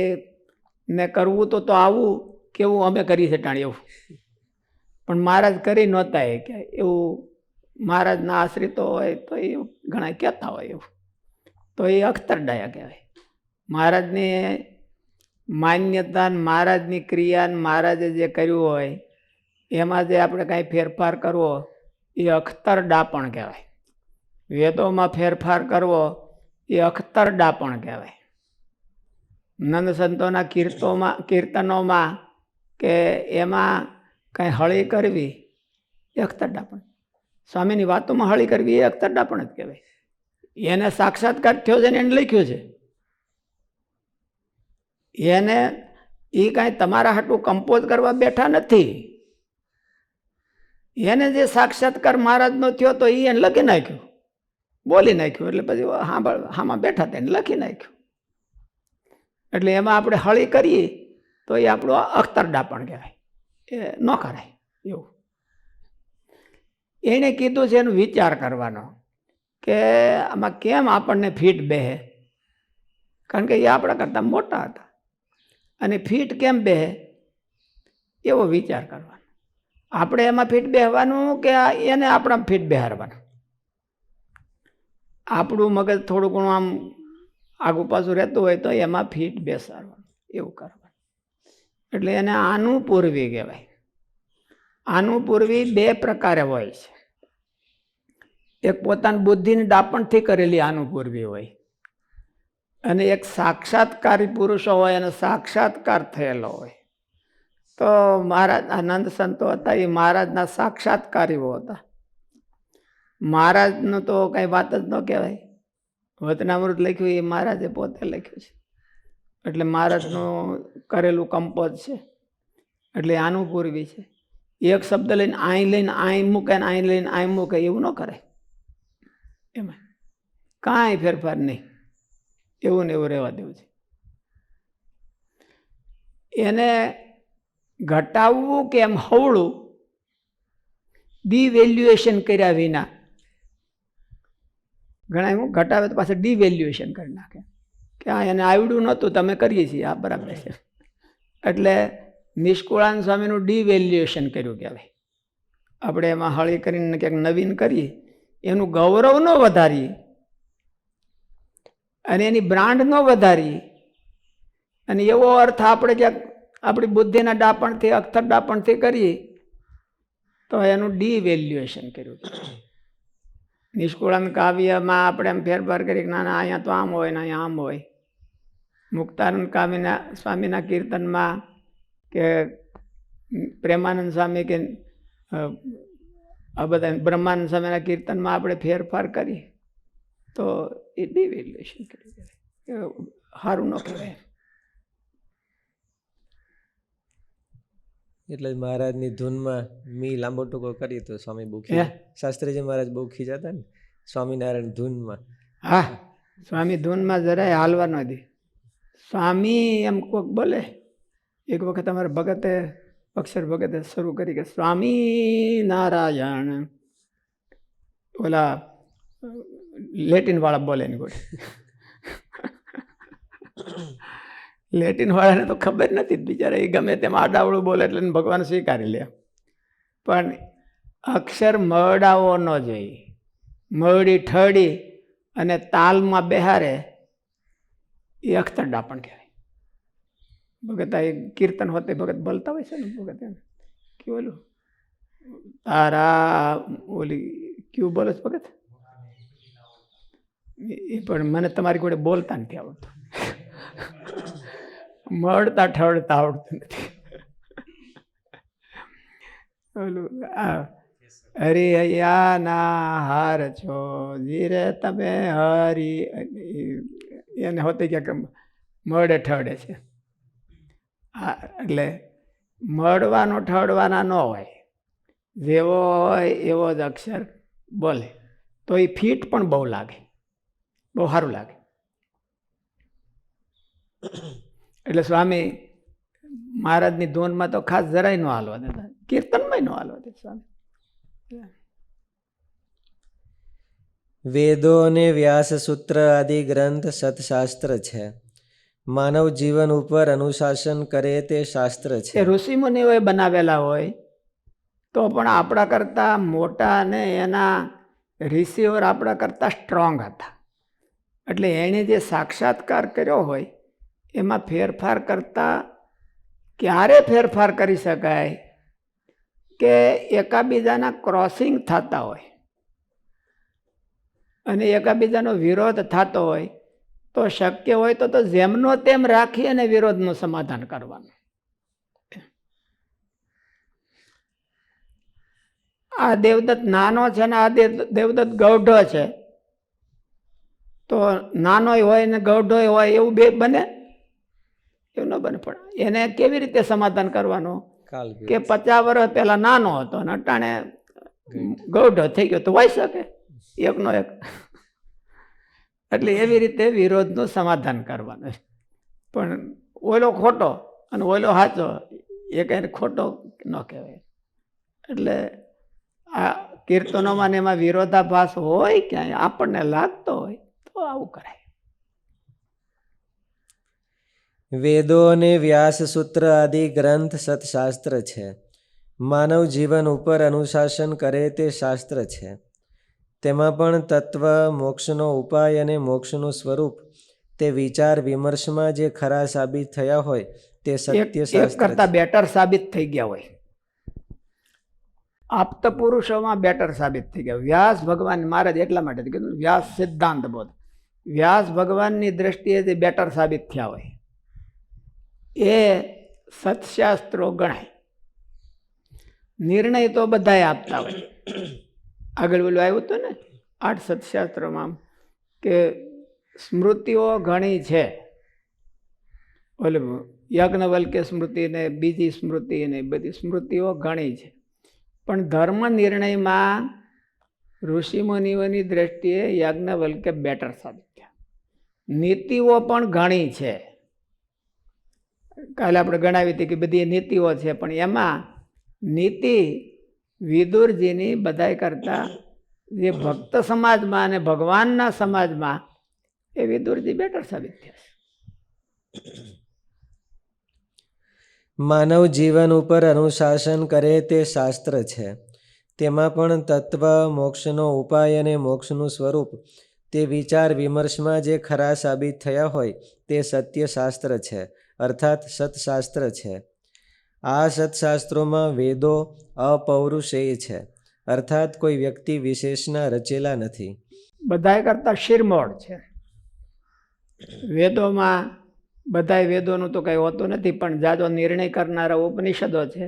[SPEAKER 2] ને કરવું તો આવું કેવું અમે કરી છે ટાણી, એવું પણ મહારાજ કરી નહોતા એ કે એવું મહારાજના આશ્રિતો હોય તો એ ઘણા કહેતા હોય એવું, તો એ અખ્તરડાયા કહેવાય. મહારાજની માન્યતા, મહારાજની ક્રિયા, મહારાજે જે કર્યું હોય એમાં જે આપણે કાંઈ ફેરફાર કરવો એ અખ્તરડાપણ કહેવાય. વેદોમાં ફેરફાર કરવો એ અખ્તરડાપણ કહેવાય. નંદ સંતોના કીર્તનોમાં કે એમાં કાંઈ હળી કરવી એ અખ્તરડાપણ. સ્વામીની વાતોમાં હળી કરવી એ અખ્તરડાપણ જ કહેવાય. એને સાક્ષાત્કાર થયો છે ને એને લખ્યું છે. એને એ કાંઈ તમારા હાટું કમ્પોઝ કરવા બેઠા નથી. એને જે સાક્ષાત્કાર મહારાજનો થયો તો એ એને લખી નાખ્યું, બોલી નાખ્યું. એટલે પછી હામાં બેઠા હતા એને લખી નાખ્યું. એટલે એમાં આપણે હળી કરીએ તો એ આપણું અખ્તરડાપણ કહેવાય, એ ન કરાય એવું. એણે કીધું છે એનો વિચાર કરવાનો કે આમાં કેમ આપણને ફીટ બેહે, કારણ કે એ આપણા કરતાં મોટા હતા, અને ફીટ કેમ બેહે એવો વિચાર કરવાનો. આપણે એમાં ફીટ બેહવાનું કે એને આપણા ફીટ બેહારવાનું. આપણું મગજ થોડું ઘણું આમ આગું પાછું રહેતું હોય તો એમાં ફીટ બેસાડવાનું, એવું કરવાનું. એટલે એને આનુપૂર્વી કહેવાય. આનુપૂર્વી બે પ્રકારે હોય છે. એક પોતાની બુદ્ધિની દાપણથી કરેલી આનુપૂર્વી હોય, અને એક સાક્ષાત્કારી પુરુષો હોય અને સાક્ષાત્કાર થયેલો હોય. તો મહારાજ આનંદ સંતો હતા એ મહારાજના સાક્ષાત્કારીઓ હતા. મહારાજનું તો કંઈ વાત જ ન કહેવાય. વચનામૃત લખ્યું એ મહારાજે પોતે લખ્યું છે, એટલે મહારાજનું કરેલું કંપોઝ છે, એટલે આનુપૂર્વી છે. એક શબ્દ લઈને આઈ મૂકે ને આઈ લઈને આઈ મૂકે એવું ન કરે. એમાં કાંઈ ફેરફાર નહીં, એવું ને એવું રહેવા દેવું છે. એને ઘટાવવું કે એમ હવળું ડિવેલ્યુએશન કર્યા વિના, ઘણા એવું ઘટાવે તો પાછું ડિવેલ્યુએશન કરી નાખે કે આ એને આવડ્યું નહોતું, તમે કરીએ છીએ આ બરાબર છે. એટલે નિષ્કુળાનંદ સ્વામીનું ડિવેલ્યુએશન કર્યું કહેવાય. આપણે એમાં હળી કરીને ક્યાંક નવીન કરીએ, એનું ગૌરવ ન વધારીએ અને એની બ્રાન્ડ ન વધારીએ, અને એવો અર્થ આપણે ક્યાંક આપણી બુદ્ધિના ડાપણથી, અક્ષર ડાપણથી કરીએ તો એનું ડિવેલ્યુએશન કર્યું. નિષ્કુળાનંદ કાવ્યમાં આપણે એમ ફેરફાર કરી કે ના અહીંયા તો આમ હોય ને અહીંયા આમ હોય. મુક્તાનંદ સ્વામીના કીર્તનમાં કે પ્રેમાનંદ સ્વામી કે આ બધા બ્રહ્માનંદ સ્વામીના કીર્તનમાં આપણે ફેરફાર કરીએ તો એ ડિવેલ્યુએશન કર્યું, સારું ન કહેવાય.
[SPEAKER 1] એટલે જ મહારાજની ધૂનમાં મી લાંબો ટૂંકો કરીએ તો સ્વામી બહુ શાસ્ત્રીજી મહારાજ બહુ ખીજાતા ને સ્વામિનારાયણ ધૂનમાં.
[SPEAKER 2] હા, સ્વામી ધૂનમાં જરાય હાલવા ન દે. સ્વામી એમ કોઈક બોલે. એક વખત અમારે ભગતે, અક્ષર ભગતે શરૂ કરી કે સ્વામી નારાયણ, ઓલા લેટિન વાળા બોલે ને ગોળે. લેટિન વાળાને તો ખબર નથી, બિચારા એ ગમે તેમ આડાવડું બોલે એટલે ભગવાન સ્વીકારી લે. પણ અક્ષર મરડાવો ન જોઈએ. મરડી ઠડી અને તાલમાં બેહારે એ અક્ષર ડાપણ કહેવાય. ભગત એ કીર્તન હોતે ભગત બોલતા હોય છે ને, ભગત એમ કે ઓલું તારા ઓલી ક્યું બોલે છે ભગત, એ પણ મને તમારી જોડે બોલતા નથી આવડતું, મળતા ઠવડતા આવડતું નથી. ઓલું હરિહૈયાના હાર છો જીરે તમે હરી, એને હોતે ક્યાંક મળે ઠવડે છે. હા, એટલે મળવાનો ઠવડવાના ન હોય, જેવો હોય એવો જ અક્ષર બોલે તો એ ફીટ પણ બહુ લાગે, બહુ સારું લાગે. એટલે સ્વામી મહારાજની ધૂનમાં તો ખાસ જરાય ન હાલવા દેતા, કીર્તનમાં ન હાલવા દેતા સ્વામી.
[SPEAKER 1] વેદો અને વ્યાસ સૂત્ર આદિ ગ્રંથ સત્શાસ્ત્ર છે. માનવ જીવન ઉપર અનુશાસન કરે તે શાસ્ત્ર છે.
[SPEAKER 2] એ ઋષિ મુનિઓએ બનાવેલા હોય તો પણ આપણા કરતાં મોટા અને એના રિસીવર આપણા કરતાં સ્ટ્રોંગ હતા. એટલે એણે જે સાક્ષાત્કાર કર્યો હોય એમાં ફેરફાર કરતાં ક્યારે ફેરફાર કરી શકાય કે એકાબીજાના ક્રોસિંગ થતા હોય અને એકાબીજાનો વિરોધ થતો હોય તો શક્ય હોય તો જેમનો તેમ રાખી અને વિરોધનું સમાધાન કરવાનું. આ દેવદત્ત નાનો છે ને આ દેવદત્ત ગૌઢો છે, તો નાનોય હોય ને ગૌઢોય હોય એવું બે બને? એવું ન બને. પણ એને કેવી રીતે સમાધાન કરવાનું કે 50 વર્ષ પહેલા નાનો હતો ને અટાણે ગૌઢો થઈ ગયો તો હોય શકે એકનો એક. એટલે એવી રીતે વિરોધનું સમાધાન કરવાનું. પણ ઓલો ખોટો અને ઓલો સાચો એ કઈ ખોટો ન કહેવાય. એટલે આ કીર્તનોમાં ને એમાં વિરોધાભાસ હોય ક્યાંય આપણને લાગતો હોય તો આવું કરાય.
[SPEAKER 1] વેદો અને વ્યાસ સૂત્ર આદિ ગ્રંથ સત્શાસ્ત્ર છે. માનવ જીવન ઉપર અનુશાસન કરે તે શાસ્ત્ર છે. તેમાં પણ તત્વ, મોક્ષનો ઉપાય અને મોક્ષનું સ્વરૂપ તે વિચાર વિમર્શમાં જે ખરા સાબિત થયા હોય તે સત્ય શાસ્ત્ર
[SPEAKER 2] કરતા બેટર સાબિત થઈ ગયા હોય. આપ્ત પુરુષોમાં બેટર સાબિત થઈ ગયા. વ્યાસ ભગવાન મહારાજ એટલા માટે કીધું વ્યાસ સિદ્ધાંત બોધ. વ્યાસ ભગવાનની દ્રષ્ટિએ જે બેટર સાબિત થયા હોય એ સત્શાસ્ત્રો ગણાય. નિર્ણય તો બધાએ આપતા હોય. આગળ ઓલું આવ્યું હતું ને 8 સત્શાસ્ત્રોમાં કે સ્મૃતિઓ ઘણી છે. ઓલું યાજ્ઞવલ્ક્ય સ્મૃતિ ને બીજી સ્મૃતિ ને બધી સ્મૃતિઓ ઘણી છે. પણ ધર્મ નિર્ણયમાં ઋષિમુનિઓની દ્રષ્ટિએ યાજ્ઞવલ્ક્ય બેટર સાબિત થયા. નીતિઓ પણ ઘણી છે. કાલે આપણે ગણાવી હતી કે બધી નીતિઓ છે, પણ એમાં નીતિ વિદુરજીની બધાય કરતા જે ભક્ત સમાજમાં અને ભગવાનના સમાજમાં એ વિદુરજી બેટર સાબિત થયા.
[SPEAKER 1] માનવ જીવન ઉપર અનુશાસન કરે તે શાસ્ત્ર છે. તેમાં પણ તત્વ, મોક્ષનો ઉપાય અને મોક્ષનું સ્વરૂપ તે વિચાર વિમર્શમાં જે ખરા સાબિત થયા હોય તે સત્ય શાસ્ત્ર છે, અર્થાત સત્શાસ્ત્ર છે. આ સત્શાસ્ત્રોમાં વેદો અપૌરુષેય છે, અર્થાત કોઈ વ્યક્તિ વિશેષના રચેલા નથી.
[SPEAKER 2] બધાય કરતા શિરમોડ છે. વેદોમાં બધાય વેદોનું તો કંઈ હોતું નથી, પણ જાજો નિર્ણય કરનારા ઉપનિષદો છે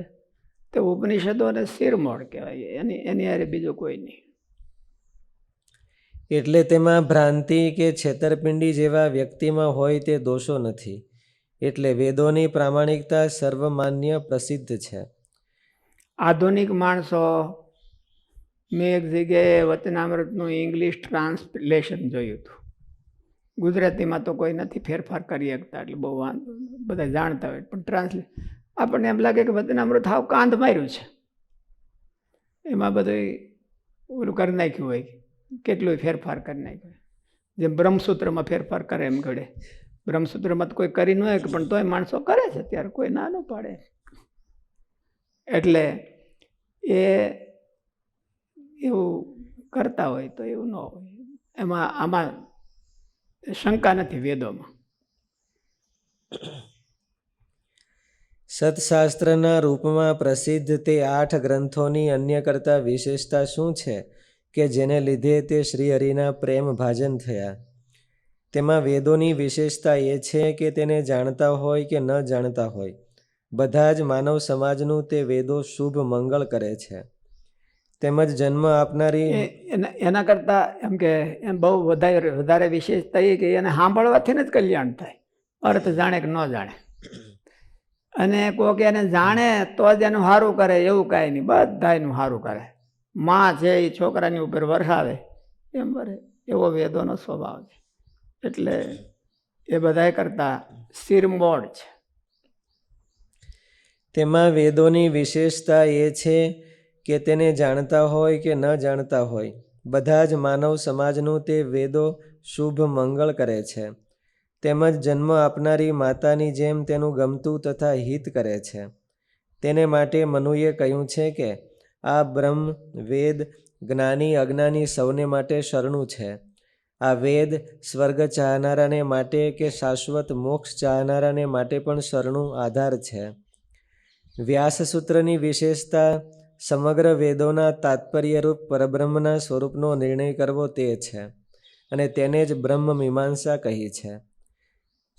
[SPEAKER 2] તે ઉપનિષદોને શિરમોડ કહેવાય. એની હારે બીજું કોઈ નહીં.
[SPEAKER 1] એટલે તેમાં ભ્રાંતિ કે છેતરપિંડી જેવા વ્યક્તિમાં હોય તે દોષો નથી. એટલે વેદોની પ્રામાણિકતા સર્વમાન્ય પ્રસિદ્ધ છે.
[SPEAKER 2] આધુનિક માણસો, મેં એક જગ્યાએ વચનામૃતનું ઇંગ્લિશ ટ્રાન્સલેશન જોયું હતું. ગુજરાતીમાં તો કોઈ નથી ફેરફાર કરી શકતા, એટલે બહુ વાંધો બધા જાણતા હોય, પણ આપણને એમ લાગે કે વચનામૃત હાવ કાંધ માર્યું છે. એમાં બધું ઓલું કરી નાખ્યું હોય, કેટલું ફેરફાર કરી નાખ્યું. જેમ બ્રહ્મસૂત્રમાં ફેરફાર કરે એમ ઘડે. બ્રહ્મસૂત્રમાં તો કોઈ કરી ન હોય, પણ તોય માણસો કરે છે, ત્યારે કોઈ ના ન પાડે. એટલે એ એવું કરતા હોય તો એવું ન હોય. આમાં શંકા નથી વેદોમાં.
[SPEAKER 1] સત્શાસ્ત્રના રૂપમાં પ્રસિદ્ધ તે 8 ગ્રંથોની અન્ય કરતાં વિશેષતા શું છે કે જેને લીધે તે શ્રીહરિના પ્રેમ ભાજન થયા? તેમાં વેદોની વિશેષતા એ છે કે તેને જાણતા હોય કે ન જાણતા હોય, બધા જ માનવ સમાજનું તે વેદો શુભ મંગળ કરે છે. તેમજ જન્મ આપનારી
[SPEAKER 2] એના કરતાં એમ કે એમ બહુ વધારે વિશેષતા એ કે એને સાંભળવાથી જ કલ્યાણ થાય. અર્થ જાણે કે ન જાણે. અને કોઈક એને જાણે તો જ એનું સારું કરે એવું કાંઈ નહીં, બધા એનું સારું કરે. માં છે એ છોકરાની ઉપર વરસાવે એમ વરે, એવો વેદોનો સ્વભાવ છે. એટલે એ બધા કરતાં શિરમોડ છે.
[SPEAKER 1] તેમાં વેદોની વિશેષતા એ છે કે તેને જાણતા હોય કે ન જાણતા હોય, બધા જ માનવ સમાજનું તે વેદો શુભ મંગળ કરે છે. તેમજ જન્મ આપનારી માતાની જેમ તેનું ગમતું તથા હિત કરે છે. તેને માટે મનુએ કહ્યું છે કે આ બ્રહ્મ વેદ જ્ઞાની અજ્ઞાની સૌને માટે શરણું છે. આ વેદ સ્વર્ગ ચાહનારાને માટે કે શાશ્વત મોક્ષ ચાહનારાને માટે પણ શરણું આધાર છે. વ્યાસસૂત્રની વિશેષતા સમગ્ર વેદોના તાત્પર્યરૂપ પરબ્રહ્મના સ્વરૂપનો નિર્ણય કરવો તે છે અને તેને જ બ્રહ્મ મીમાંસા કહી છે.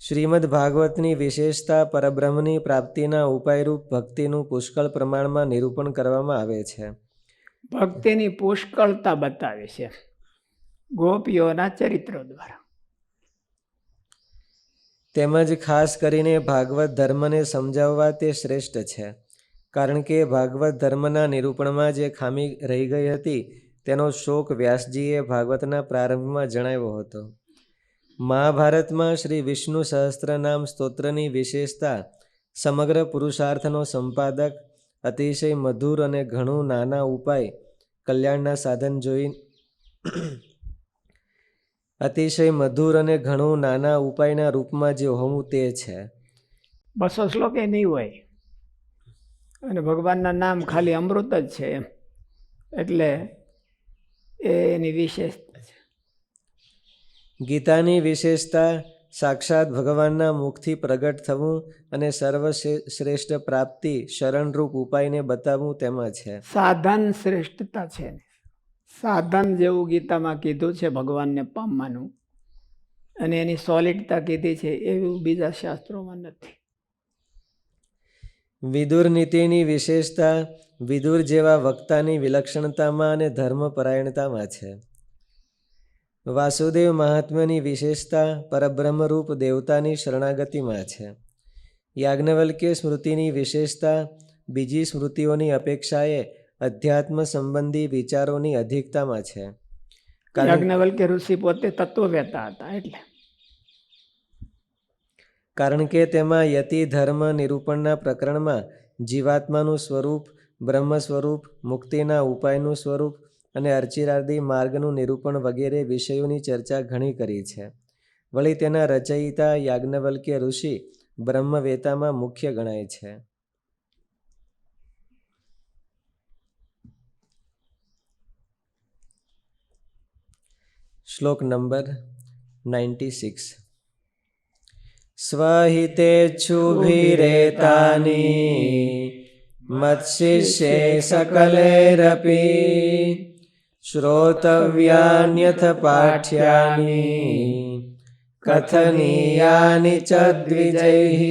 [SPEAKER 1] શ્રીમદ ભાગવતની વિશેષતા પરબ્રહ્મની પ્રાપ્તિના ઉપાયરૂપ ભક્તિનું પુષ્કળ પ્રમાણમાં નિરૂપણ કરવામાં આવે છે.
[SPEAKER 2] ભક્તિની પુષ્કળતા બતાવે છે ગોપીઓના ચરિત્રો દ્વારા.
[SPEAKER 1] તેમજ ખાસ કરીને ભાગવત ધર્મને સમજાવવા તે શ્રેષ્ઠ છે, કારણ કે ભાગવત ધર્મના નિરૂપણમાં જે ખામી રહી ગઈ હતી તેનો શોક વ્યાસજીએ ભાગવતના પ્રારંભમાં જણાવ્યો હતો. મહાભારતમાં શ્રી વિષ્ણુ સહસ્ત્રનામ સ્તોત્રની વિશેષતા સમગ્ર પુરુષાર્થનો સંપાદક, અતિશય મધુર અને ઘણું નાના ઉપાય કલ્યાણના સાધન જોઈ અતિશય મધુર અને ઘણું નાના ઉપાયના રૂપમાં જે હોવું તે છે.
[SPEAKER 2] 200 શ્લોક એ નહીં હોય અને ભગવાનના નામ ખાલી અમૃત જ છે એમ, એટલે એની વિશેષતા છે.
[SPEAKER 1] ગીતાની વિશેષતા સાક્ષાત ભગવાનના મુખથી પ્રગટ થવું અને સર્વશ્રેષ્ઠ પ્રાપ્તિ શરણરૂપ ઉપાયને બતાવવું તેમાં છે.
[SPEAKER 2] સાધન શ્રેષ્ઠતા છે. સાધન જેવું ગીતામાં કીધું છે ભગવાનને પામવાનું, અને એની સોલિડતા કીધી છે એવું બીજા શાસ્ત્રોમાં નથી.
[SPEAKER 1] વિદુર નીતિની વિશેષતા વિદુર જેવા વક્તાની વિલક્ષણતામાં અને ધર્મપરાયણતામાં છે. વાસુદેવ મહાત્મ્યની વિશેષતા પરબ્રહ્મરૂપ દેવતાની શરણાગતિમાં છે. યાજ્ઞવલ્ક્ય સ્મૃતિની વિશેષતા બીજી સ્મૃતિઓની અપેક્ષાએ અધ્યાત્મ સંબંધી વિચારોની અધિકતામાં છે.
[SPEAKER 2] યાજ્ઞવલ્ક્ય ઋષિ પોતે તત્વવેતા હતા એટલે.
[SPEAKER 1] કારણ કે તેમાં યતિ ધર્મ નિરૂપણના પ્રકરણમાં જીવાત્માનું સ્વરૂપ, બ્રહ્મ સ્વરૂપ, મુક્તિના ઉપાયનું સ્વરૂપ અને અર્ચિરાદી માર્ગનું નિરૂપણ વગેરે વિષયોની ચર્ચા ઘણી કરી છે. વળી તેના રચયિતા યાજ્ઞવલ્ક્ય ઋષિ બ્રહ્મવેતામાં મુખ્ય ગણાય છે. શ્લોક નંબર 96. સ્વહિતેચ્છુભિરેતાની મત્શિષ્યે સકલૈરપી શ્રોતવ્યાન્યથ પાઠ્યાની કથનીયાની ચ દ્વિજૈઃ.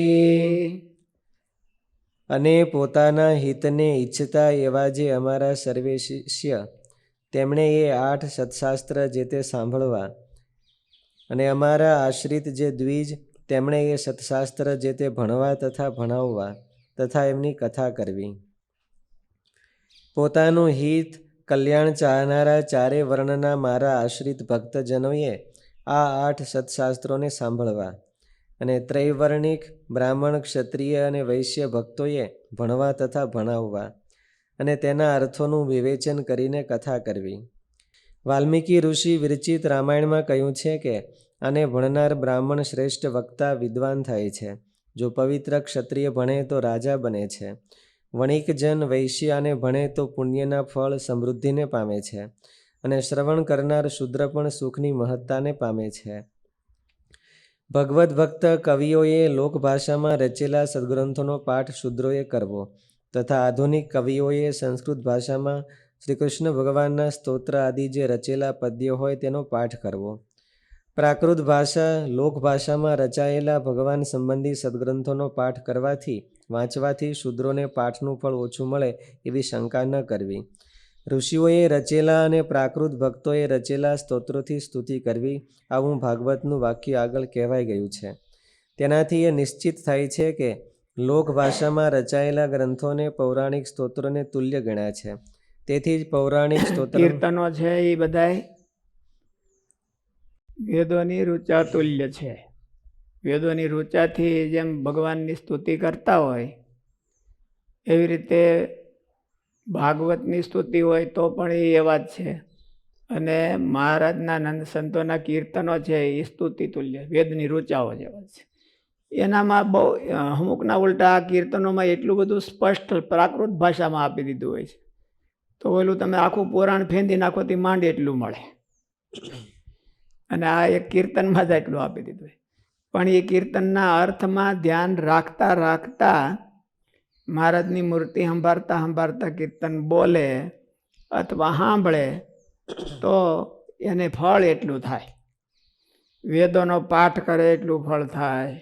[SPEAKER 1] અને પોતાના હિતને ઈચ્છતા એવા જે અમારા સર્વે શિષ્ય, તેમણે એ 8 સત્શાસ્ત્ર જે તે સાંભળવા, અને અમારા આશ્રિત જે દ્વિજ, તેમણે એ સત્શાસ્ત્ર જે તે ભણવા તથા ભણાવવા તથા એમની કથા કરવી. પોતાનું હિત કલ્યાણ ચાહનારા ચારે વર્ણના મારા આશ્રિત ભક્તજનોએ આ 8 સત્શાસ્ત્રોને સાંભળવા, અને ત્રૈવર્ણિક બ્રાહ્મણ, ક્ષત્રિય અને વૈશ્ય ભક્તોએ ભણવા તથા ભણાવવા અને તેના અર્થોનું વિવેચન કરીને કથા કરવી. વાલ્મીકી ઋષિ વિરચિત રામાયણમાં કહ્યું છે કે આને ભણનાર બ્રાહ્મણ શ્રેષ્ઠ વક્તા વિદ્વાન થાય છે. જો પવિત્ર ક્ષત્રિય ભણે તો રાજા બને છે. વણિકજન વૈશ્ય આને ભણે તો પુણ્યના ફળ સમૃદ્ધિને પામે છે, અને શ્રવણ કરનાર શૂદ્ર પણ સુખની મહત્તાને પામે છે. ભગવદ્ ભક્ત કવિઓએ લોકભાષામાં રચેલા સદગ્રંથોનો પાઠ શૂદ્રોએ કરવો તથા આધુનિક કવિઓએ સંસ્કૃત ભાષામાં શ્રી કૃષ્ણ ભગવાનના સ્તોત્ર આદિ જે રચેલા પદ્યો હોય તેનો પાઠ કરવો. પ્રાકૃત ભાષા લોકભાષામાં રચાયેલા ભગવાન સંબંધી સદગ્રંથોનો પાઠ કરવાથી, વાંચવાથી શૂદ્રોને પાઠનું ફળ ઓછું મળે એવી શંકા ન કરવી. ઋષિઓએ રચેલા અને પ્રાકૃત ભક્તોએ રચેલા સ્તોત્રોથી સ્તુતિ કરવી, આવું ભાગવતનું વાક્ય આગળ કહેવાઈ ગયું છે. તેનાથી એ નિશ્ચિત થાય છે કે લોકભાષામાં રચાયેલા ગ્રંથોને પૌરાણિક સ્તોત્રોને તુલ્ય ગણ્યા છે. તેથી જ પૌરાણિક સ્તોત્ર
[SPEAKER 2] કીર્તનો છે એ બધાય વેદોની રૂચા તુલ્ય છે. વેદોની રૂચાથી જેમ ભગવાનની સ્તુતિ કરતા હોય એવી રીતે ભાગવતની સ્તુતિ હોય તો પણ એ એવા જ છે. અને મહારાજના નંદ સંતોના કીર્તનો છે એ સ્તુતિ તુલ્ય વેદની રૂચાઓ જેવા છે. એનામાં બહુ અમુકના ઉલટા આ કીર્તનોમાં એટલું બધું સ્પષ્ટ પ્રાકૃત ભાષામાં આપી દીધું હોય છે તો ઓલું તમે આખું પુરાણ ફેંદી નાખો તે માંડ એટલું મળે, અને આ એક કીર્તનમાં જ એટલું આપી દીધું. પણ એ કીર્તનના અર્થમાં ધ્યાન રાખતા રાખતા મહારાજની મૂર્તિ સંભાળતા સંભાળતા કીર્તન બોલે અથવા સાંભળે તો એને ફળ એટલું થાય. વેદોનો પાઠ કરે એટલું ફળ થાય.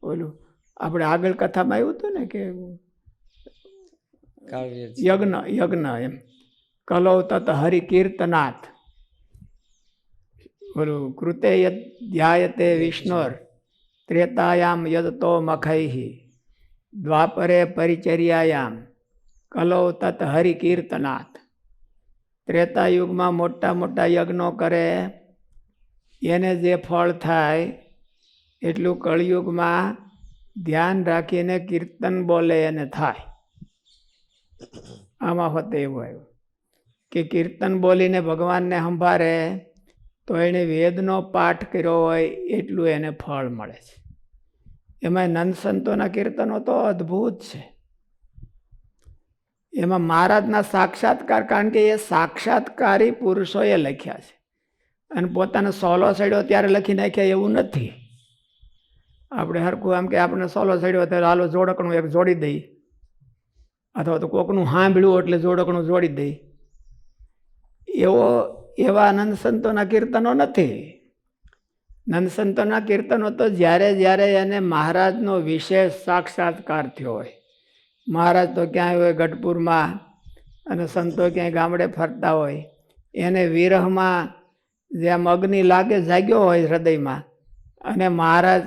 [SPEAKER 2] ઓલું આપણે આગળ કથામાં આવ્યું હતું ને કે
[SPEAKER 1] કાવ્ય છે.
[SPEAKER 2] યજ્ઞ એમ કલૌ તત હરિકીર્તનાથ, ઓલું કૃતે યદ ધ્યાયતે વિષ્ણોર ત્રેતાયામ યદતો મખૈ દ્વાપરે પરિચર્યાયામ કલૌ તત હરિકીર્તનાથ. ત્રેતાયુગમાં મોટા મોટા યજ્ઞો કરે એને જે ફળ થાય એટલું કળિયુગમાં ધ્યાન રાખીને કીર્તન બોલે એને થાય. આમાં હોતે એવું આવ્યું કે કીર્તન બોલીને ભગવાનને સંભાળે તો એણે વેદનો પાઠ કર્યો હોય એટલું એને ફળ મળે છે. એમાં નંદ સંતોના કીર્તનો તો અદ્ભુત છે. એમાં મહારાજના સાક્ષાત્કાર, કારણ કે એ સાક્ષાત્કારી પુરુષોએ લખ્યા છે અને પોતાનો સોલો સડ્યો ત્યારે લખી નાખ્યા એવું નથી. આપણે હરખું આમ કે આપણે સોલો સડ્યો ત્યારે હાલો જોડકણું એક જોડી દઈ, અથવા તો કોકનું સાંભળ્યું એટલે જોડકણું જોડી દઈ, એવા નંદ સંતોના કીર્તનો નથી. નંદ સંતોના કીર્તનો તો જ્યારે જ્યારે એને મહારાજનો વિશેષ સાક્ષાત્કાર થયો હોય, મહારાજ તો ક્યાંય હોય ગઢપુરમાં અને સંતો ક્યાંય ગામડે ફરતા હોય, એને વિરહમાં જેમ અગ્નિ લાગે જાગ્યો હોય હૃદયમાં, અને મહારાજ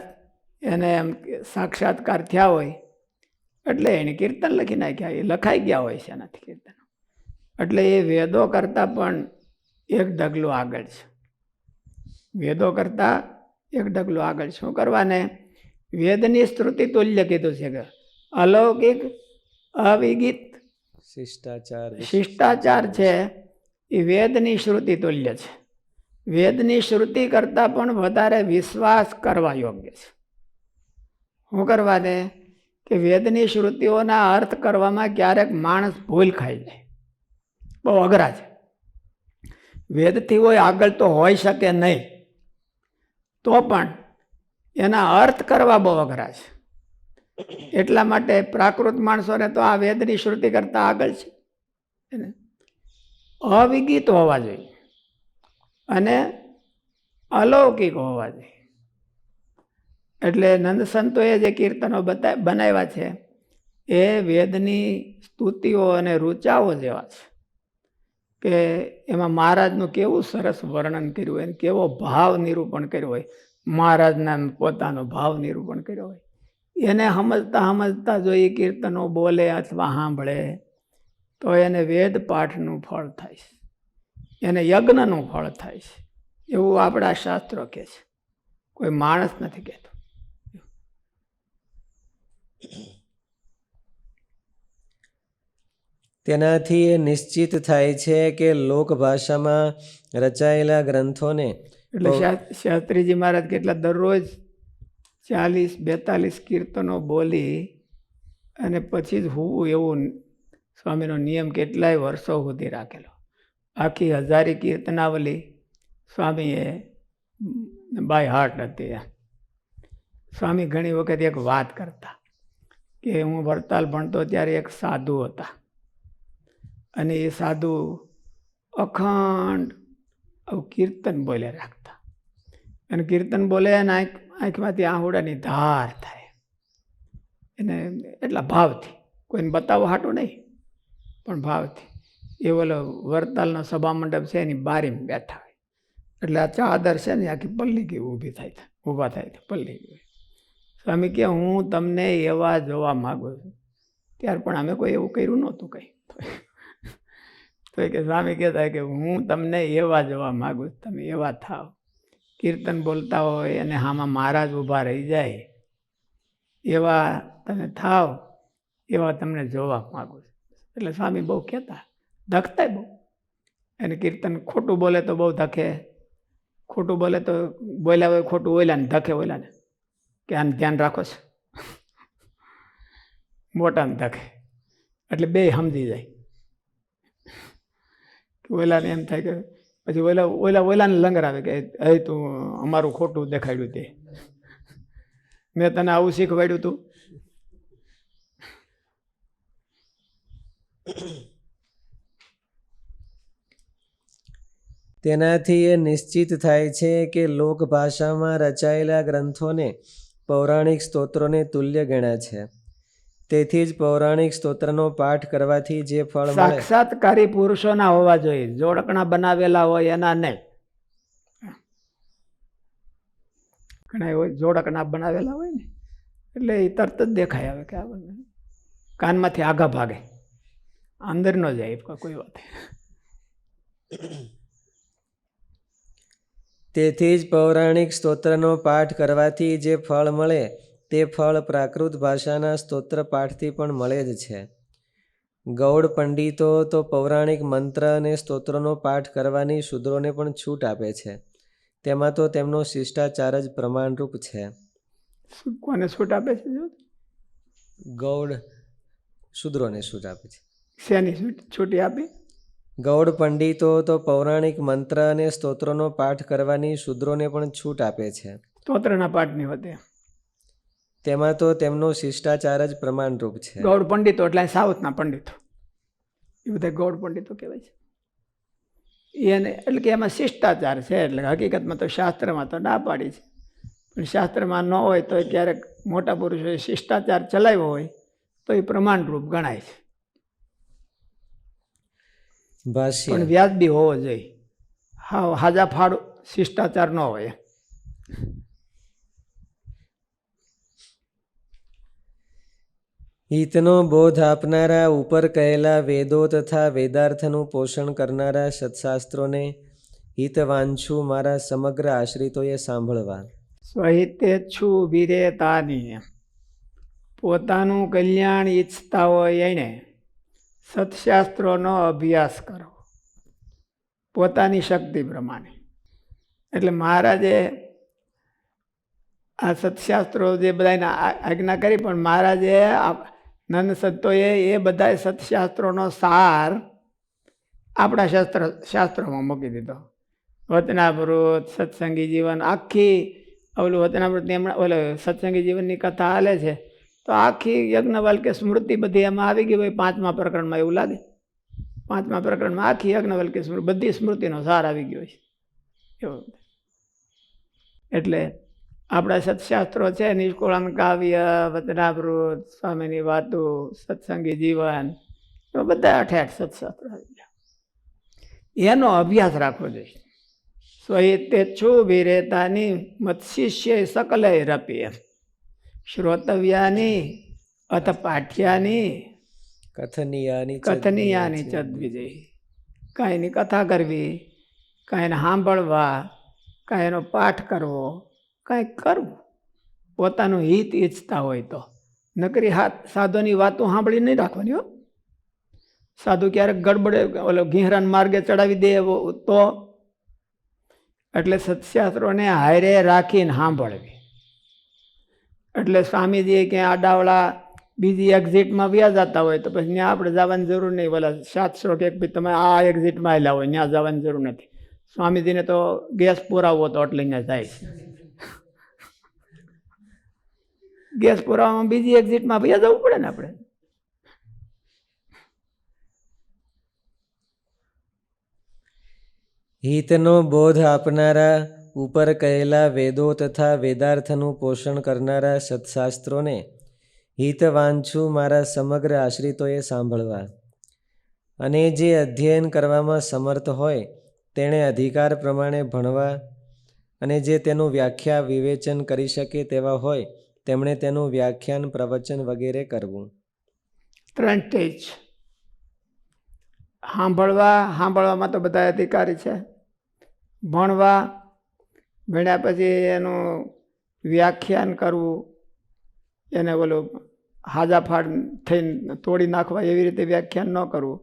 [SPEAKER 2] એને એમ સાક્ષાત્કાર થયા હોય એટલે એને કીર્તન લખી નાખ્યા. એ લખાઈ ગયા હોય છે એનાથી કીર્તનો. એટલે એ વેદો કરતાં પણ એક ડગલું આગળ છે. વેદો કરતાં એક ડગલું આગળ. શું કરવાને? વેદની સ્તુતિ તુલ્ય કીધું છે કે અલૌકિક અવિગિત શિષ્ટાચાર છે એ વેદની શ્રુતિ તુલ્ય છે. વેદની શ્રુતિ કરતાં પણ વધારે વિશ્વાસ કરવા યોગ્ય છે. શું કરવાને? કે વેદની શ્રુતિઓના અર્થ કરવામાં ક્યારેક માણસ ભૂલ ખાઈ જાય, બહુ અઘરા છે. વેદથી હોય આગળ તો હોઈ શકે નહીં, તો પણ એના અર્થ કરવા બહુ અઘરા છે. એટલા માટે પ્રાકૃત માણસોને તો આ વેદની શ્રુતિ કરતા આગળ છે. અવિગિત હોવા જોઈએ અને અલૌકિક હોવા જોઈએ. એટલે નંદ સંતોએ જે કીર્તનો બનાવ્યા છે એ વેદની સ્તુતિઓ અને રૂચાઓ જેવા છે કે એમાં મહારાજનું કેવું સરસ વર્ણન કર્યું હોય, કેવો ભાવ નિરૂપણ કર્યો હોય, મહારાજના પોતાનો ભાવ નિરૂપણ કર્યો હોય. એને સમજતા સમજતા જો એ કીર્તનો બોલે અથવા સાંભળે તો એને વેદ પાઠનું ફળ થાય છે, એને યજ્ઞનું ફળ થાય છે. એવું આપણા શાસ્ત્રો કહે છે, કોઈ માણસ નથી કહેતો.
[SPEAKER 1] તેનાથી એ નિશ્ચિત થાય છે કે લોક ભાષામાં રચાયેલા ગ્રંથોને,
[SPEAKER 2] એટલે શાસ્ત્રીજી મહારાજ કેટલા દરરોજ 40-42 કીર્તનો બોલી અને પછી જ હું એવું સ્વામીનો નિયમ કેટલાય વર્ષો સુધી રાખેલો. આખી 1000 કીર્તનાવલી સ્વામીએ બાય હાર્ટ હતી. સ્વામી ઘણી વખત એક વાત કરતા કે હું વડતાલ ભણતો ત્યારે એક સાધુ હતા અને એ સાધુ અખંડ કીર્તન બોલે રાખતા, અને કીર્તન બોલે અને આંખમાંથી આહુડાની ધાર થાય. એને એટલા ભાવથી, કોઈને બતાવવા હાટું નહીં પણ ભાવથી. એ ઓલો વડતાલનો સભા મંડપ છે એની બારીમાં બેઠા હોય એટલે આ ચાદર છે ને આખી પલ્લી ગઈ ઊભા થાય પલ્લી ગઈ. સ્વામી કે હું તમને એવા જોવા માગું છું. ત્યાર પણ અમે કોઈ એવું કર્યું નહોતું કંઈ. તો કે સ્વામી કહેતા કે હું તમને એવા જોવા માગું છું, તમે એવા થાવ, કીર્તન બોલતા હોય અને આમાં મહારાજ ઊભા રહી જાય એવા તમે થાવ, એવા તમને જોવા માગું છું. એટલે સ્વામી બહુ કહેતા, ધકતા બહુ. એને કીર્તન ખોટું બોલે તો બહુ ધકે, ખોટું બોલે તો બોલ્યા હોય ખોટું ઓયલા ને ધકે ઓયલાને કે આને ધ્યાન રાખો છે, મોટાને ધકે. એટલે બે સમજી જાય. ઓલાને એમ થાય કે પછી ઓલાને લંગર આવે કે હે તું અમારું ખોટું દેખાડ્યું તે, મેં તને આવું શીખવાડ્યું તું.
[SPEAKER 1] તેનાથી એ નિશ્ચિત થાય છે કે લોકભાષામાં રચાયેલા ગ્રંથોને પૌરાણિક સ્તોત્રોને તુલ્ય ગણ્યા છે. તેથી જ પૌરાણિક સ્તોત્રનો પાઠ કરવાથી જે ફળ મળે,
[SPEAKER 2] સાક્ષાત્કારી પુરુષોના હોવા જોઈએ, જોડકણા બનાવેલા હોય એના નહીં. ઘણા હોય જોડકણા બનાવેલા હોય ને એટલે એ તરત જ દેખાય આવે કે આપણને કાનમાંથી આગા ભાગે, અંદર ન જાય કોઈ વાત.
[SPEAKER 1] તેથી જ પૌરાણિક સ્તોત્રનો પાઠ કરવાથી જે ફળ મળે તે ફળ પ્રાકૃત ભાષાના સ્તોત્ર પાઠથી પણ મળે જ છે. ગૌડ પંડિતો તો પૌરાણિક મંત્ર અને સ્તોત્રોનો પાઠ કરવાની શૂદ્રોને પણ છૂટ આપે છે. તેમાં તો તેમનો શિષ્ટાચાર જ પ્રમાણરૂપ છે.
[SPEAKER 2] કોને છૂટ આપે છે?
[SPEAKER 1] ગૌડ શૂદ્રોને છૂટ આપે છે.
[SPEAKER 2] શેની છૂટી આપી?
[SPEAKER 1] ગૌડ પંડિતો તો પૌરાણિક મંત્ર અને સ્તોત્રોનો પાઠ કરવાની શૂદ્રોને પણ છૂટ આપે છે.
[SPEAKER 2] સ્તોત્રના પાઠની હોતે
[SPEAKER 1] તેમાં તો તેમનો શિષ્ટાચાર જ પ્રમાણરૂપ છે.
[SPEAKER 2] ગૌડ પંડિતો એટલે સાઉથના પંડિતો, એ બધા ગૌડ પંડિતો કહેવાય છે. એને એટલે કે એમાં શિષ્ટાચાર છે, એટલે હકીકતમાં તો શાસ્ત્રમાં તો ના પાડી છે, પણ શાસ્ત્રમાં ન હોય તો ક્યારેક મોટા પુરુષોએ શિષ્ટાચાર ચલાવ્યો હોય તો એ પ્રમાણરૂપ ગણાય છે.
[SPEAKER 1] ભાષ્ય.
[SPEAKER 2] પણ વ્યાજબી હોવો જોઈએ. હા, હાજા ફાડ શિષ્ટાચાર ન હોય.
[SPEAKER 1] હિતનો બોધ આપનારા, ઉપર કહેલા વેદો તથા વેદાર્થનું પોષણ કરનારા સત્શાસ્ત્રોને હિતવાંછુ મારા સમગ્ર આશ્રિતોએ સાંભળવા.
[SPEAKER 2] સ્વહિતેચ્છુ વિરેતાની, પોતાનું કલ્યાણ ઈચ્છતા હોય એને સત્શાસ્ત્રોનો અભ્યાસ કરો પોતાની શક્તિ પ્રમાણે. એટલે મહારાજે આ સત્શાસ્ત્રો જે બધાને આજ્ઞા કરી, પણ મહારાજે નંદ સંતોએ એ બધા સત્શાસ્ત્રોનો સાર આપણા શાસ્ત્રોમાં મૂકી દીધો. વચનામૃત, સત્સંગી જીવન, આખી ઓલું વચનામૃતની હમણાં ઓલે સત્સંગી જીવનની કથા હાલે છે તો આખી યજ્ઞવલ્ક્ય સ્મૃતિ બધી એમાં આવી ગઈ હોય. 5મા પ્રકરણમાં એવું લાગે, 5મા પ્રકરણમાં આખી યજ્ઞવલ્ક્ય સ્મૃતિ બધી સ્મૃતિનો સાર આવી ગયો છે એવું. એટલે આપણા સત્શાસ્ત્રો છે, નિષ્કુળાન કાવ્ય, વચનામૃત, સ્વામીની વાતો, સત્સંગી જીવન, તો બધા 68 સત્શાસ્ત્રો આવી ગયા. એનો અભ્યાસ રાખવો જોઈએ. સ્વહિતેચ્છુ વિરેતાની મત્શિષ્ય સકલય રપી, શ્રોતવ્યાની અથ પાઠ્યાની કથનીયાની ચદ્વિજય. કાંઈની કથા કરવી, કાંઈને સાંભળવા, કાંઈ એનો પાઠ કરવો, કાંઈક કરવું પોતાનું હિત ઈચ્છતા હોય તો. નકરી સાધુની વાતો સાંભળી નહીં રાખવાની હો. સાધુ ક્યારેક ગડબડે ઓલો ઘીહરાન માર્ગે ચડાવી દે તો. એટલે સત્શાસ્ત્રોને હારે રાખીને સાંભળવી. એટલે સ્વામીજીએ ક્યાંય આડાવડા બીજી એક્ઝિટમાં વ્યા જતા હોય તો પછી ત્યાં આપણે જવાની જરૂર નહીં. બોલા શાસ્ત્રો કે તમે આ એક્ઝિટમાં આવેલા હોય ત્યાં જવાની જરૂર નથી. સ્વામીજીને તો ગેસ પુરાવવો તો એટલે અહીંયા જાય છે. ગેસ પુરાવામાં બીજી એક્ઝિટમાં વ્યા જવું પડે ને આપણે.
[SPEAKER 1] હિતનો બોધ આપનારા, ઉપર કહેલા વેદો તથા વેદાર્થનું પોષણ કરનારા સત્શાસ્ત્રોને હિતવાંછુ મારા સમગ્ર આશ્રિતોએ સાંભળવા. અને જે અધ્યયન કરવામાં સમર્થ હોય તેણે અધિકાર પ્રમાણે ભણવા, અને જે તેનું વ્યાખ્યા વિવેચન કરી શકે તેવા હોય તેમણે તેનું વ્યાખ્યાન, પ્રવચન વગેરે કરવું.
[SPEAKER 2] 3 સ્ટેજ. સાંભળવામાં તો બધા અધિકારી છે. ભણ્યા પછી એનું વ્યાખ્યાન કરવું, એને ઓલું હાજાફાડ થઈને તોડી નાખવા એવી રીતે વ્યાખ્યાન ન કરવું,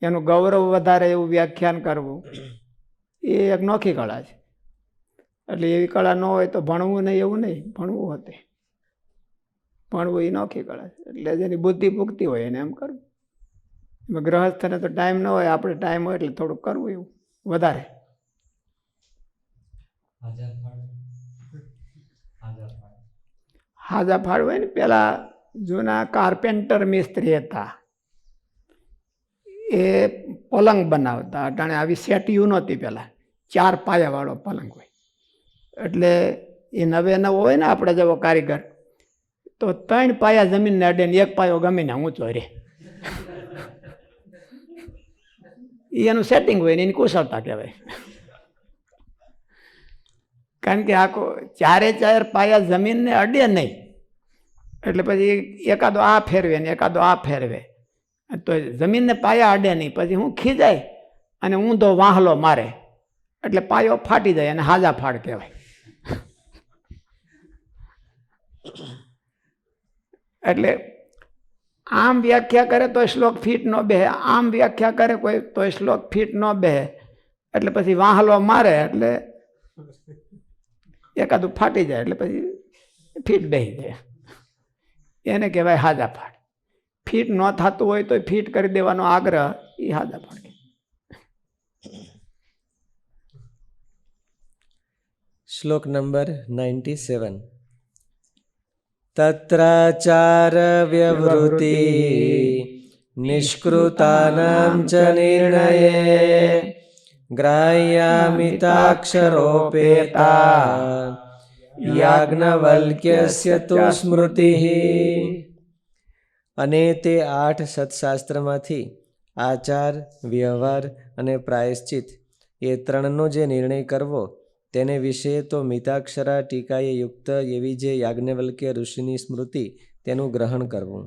[SPEAKER 2] એનું ગૌરવ વધારે એવું વ્યાખ્યાન કરવું, એ એક નોખી કળા છે. એટલે એવી કળા ન હોય તો ભણવું નહીં એવું નહીં, ભણવું હોતે. ભણવું એ નોખી કળા છે. એટલે જેની બુદ્ધિ પૂગતી હોય એને એમ કરવું. એમાં ગ્રહસ્થને તો ટાઈમ ન હોય, આપણે ટાઈમ હોય એટલે થોડુંક કરવું એવું વધારે. હાજા ફાળ હોય ને, પેલા જૂના કાર્પેન્ટર મિસ્ત્રી હતા, એ પલંગ બનાવતા. અટાણે આવી સેટિયું નહોતી, પેલા 4 પાયાવાળો પલંગ હોય. એટલે એ નવે નવો હોય ને આપણે જેવો કારીગર, તો 3 પાયા જમીનને અડે ને 1 પાયો ગમીને ઊંચો રહે. એનું સેટિંગ હોય ને એની કુશળતા કહેવાય. કારણ કે આખો 4 પાયા જમીનને અડે નહીં, એટલે પછી એકાદો આ ફેરવે ને એકાદો આ ફેરવે, તો જમીનને પાયા અડે નહીં. પછી હું ખીજાય અને ઊંધો વાહલો મારે એટલે પાયો ફાટી જાય, અને હાજા ફાડ કહેવાય. એટલે આમ વ્યાખ્યા કરે તો શ્લોક ફીટ ન બેહે, આમ વ્યાખ્યા કરે કોઈ તો શ્લોક ફીટ ન બેહે. એટલે પછી વાહલો મારે એટલે એકાદું ફાટી જાય, એટલે પછી ફીટ બેસી જાય. એને કહેવાય હાજા ફાડ. ફીટ ન થતું હોય તો ફીટ કરી દેવાનો આગ્રહ, એ હાજા ફાડ.
[SPEAKER 1] શ્લોક નંબર 97. તત્રાચાર વ્યવૃત્તિ નિષ્કૃતાનાં ચ નિર્ણયે ગ્રાહ્યામિતાક્ષરોપેતા યાજ્ઞવલ્ક્યસ્ય તુ સ્મૃતિઃ. અને તે 8 સત્શાસ્ત્રમાંથી આચાર, વ્યવહાર અને પ્રાયશ્ચિત એ 3નો જે નિર્ણય કરવો તેને વિશે તો મિતાક્ષરા ટીકાએ યુક્ત એવી જે યાજ્ઞવલ્ક્ય ઋષિની સ્મૃતિ તેનું ગ્રહણ કરવું.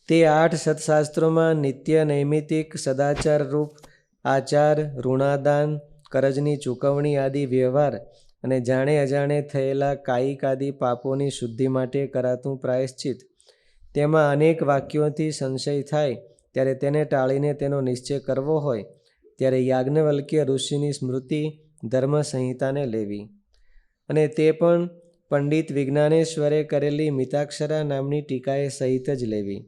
[SPEAKER 1] તે 8 સત્શાસ્ત્રોમાં નિત્ય નૈમિતિક સદાચાર રૂપ આચાર, ઋણાદાન, કરજની ચૂકવણી આદિ વ્યવહાર અને જાણે અજાણે થયેલા કાયિક આદિ પાપોની શુદ્ધિ માટે કરાતું પ્રાયશ્ચિત, તેમાં અનેક વાક્યોથી સંશય થાય ત્યારે તેને ટાળીને તેનો નિશ્ચય કરવો હોય ત્યારે યાજ્ઞવલ્ક્ય ઋષિની સ્મૃતિ ધર્મ સંહિતાને લેવી. અને તે પણ પંડિત વિજ્ઞાનેશ્વરે કરેલી મિતાક્ષરા નામની ટીકાએ સહિત જ લેવી.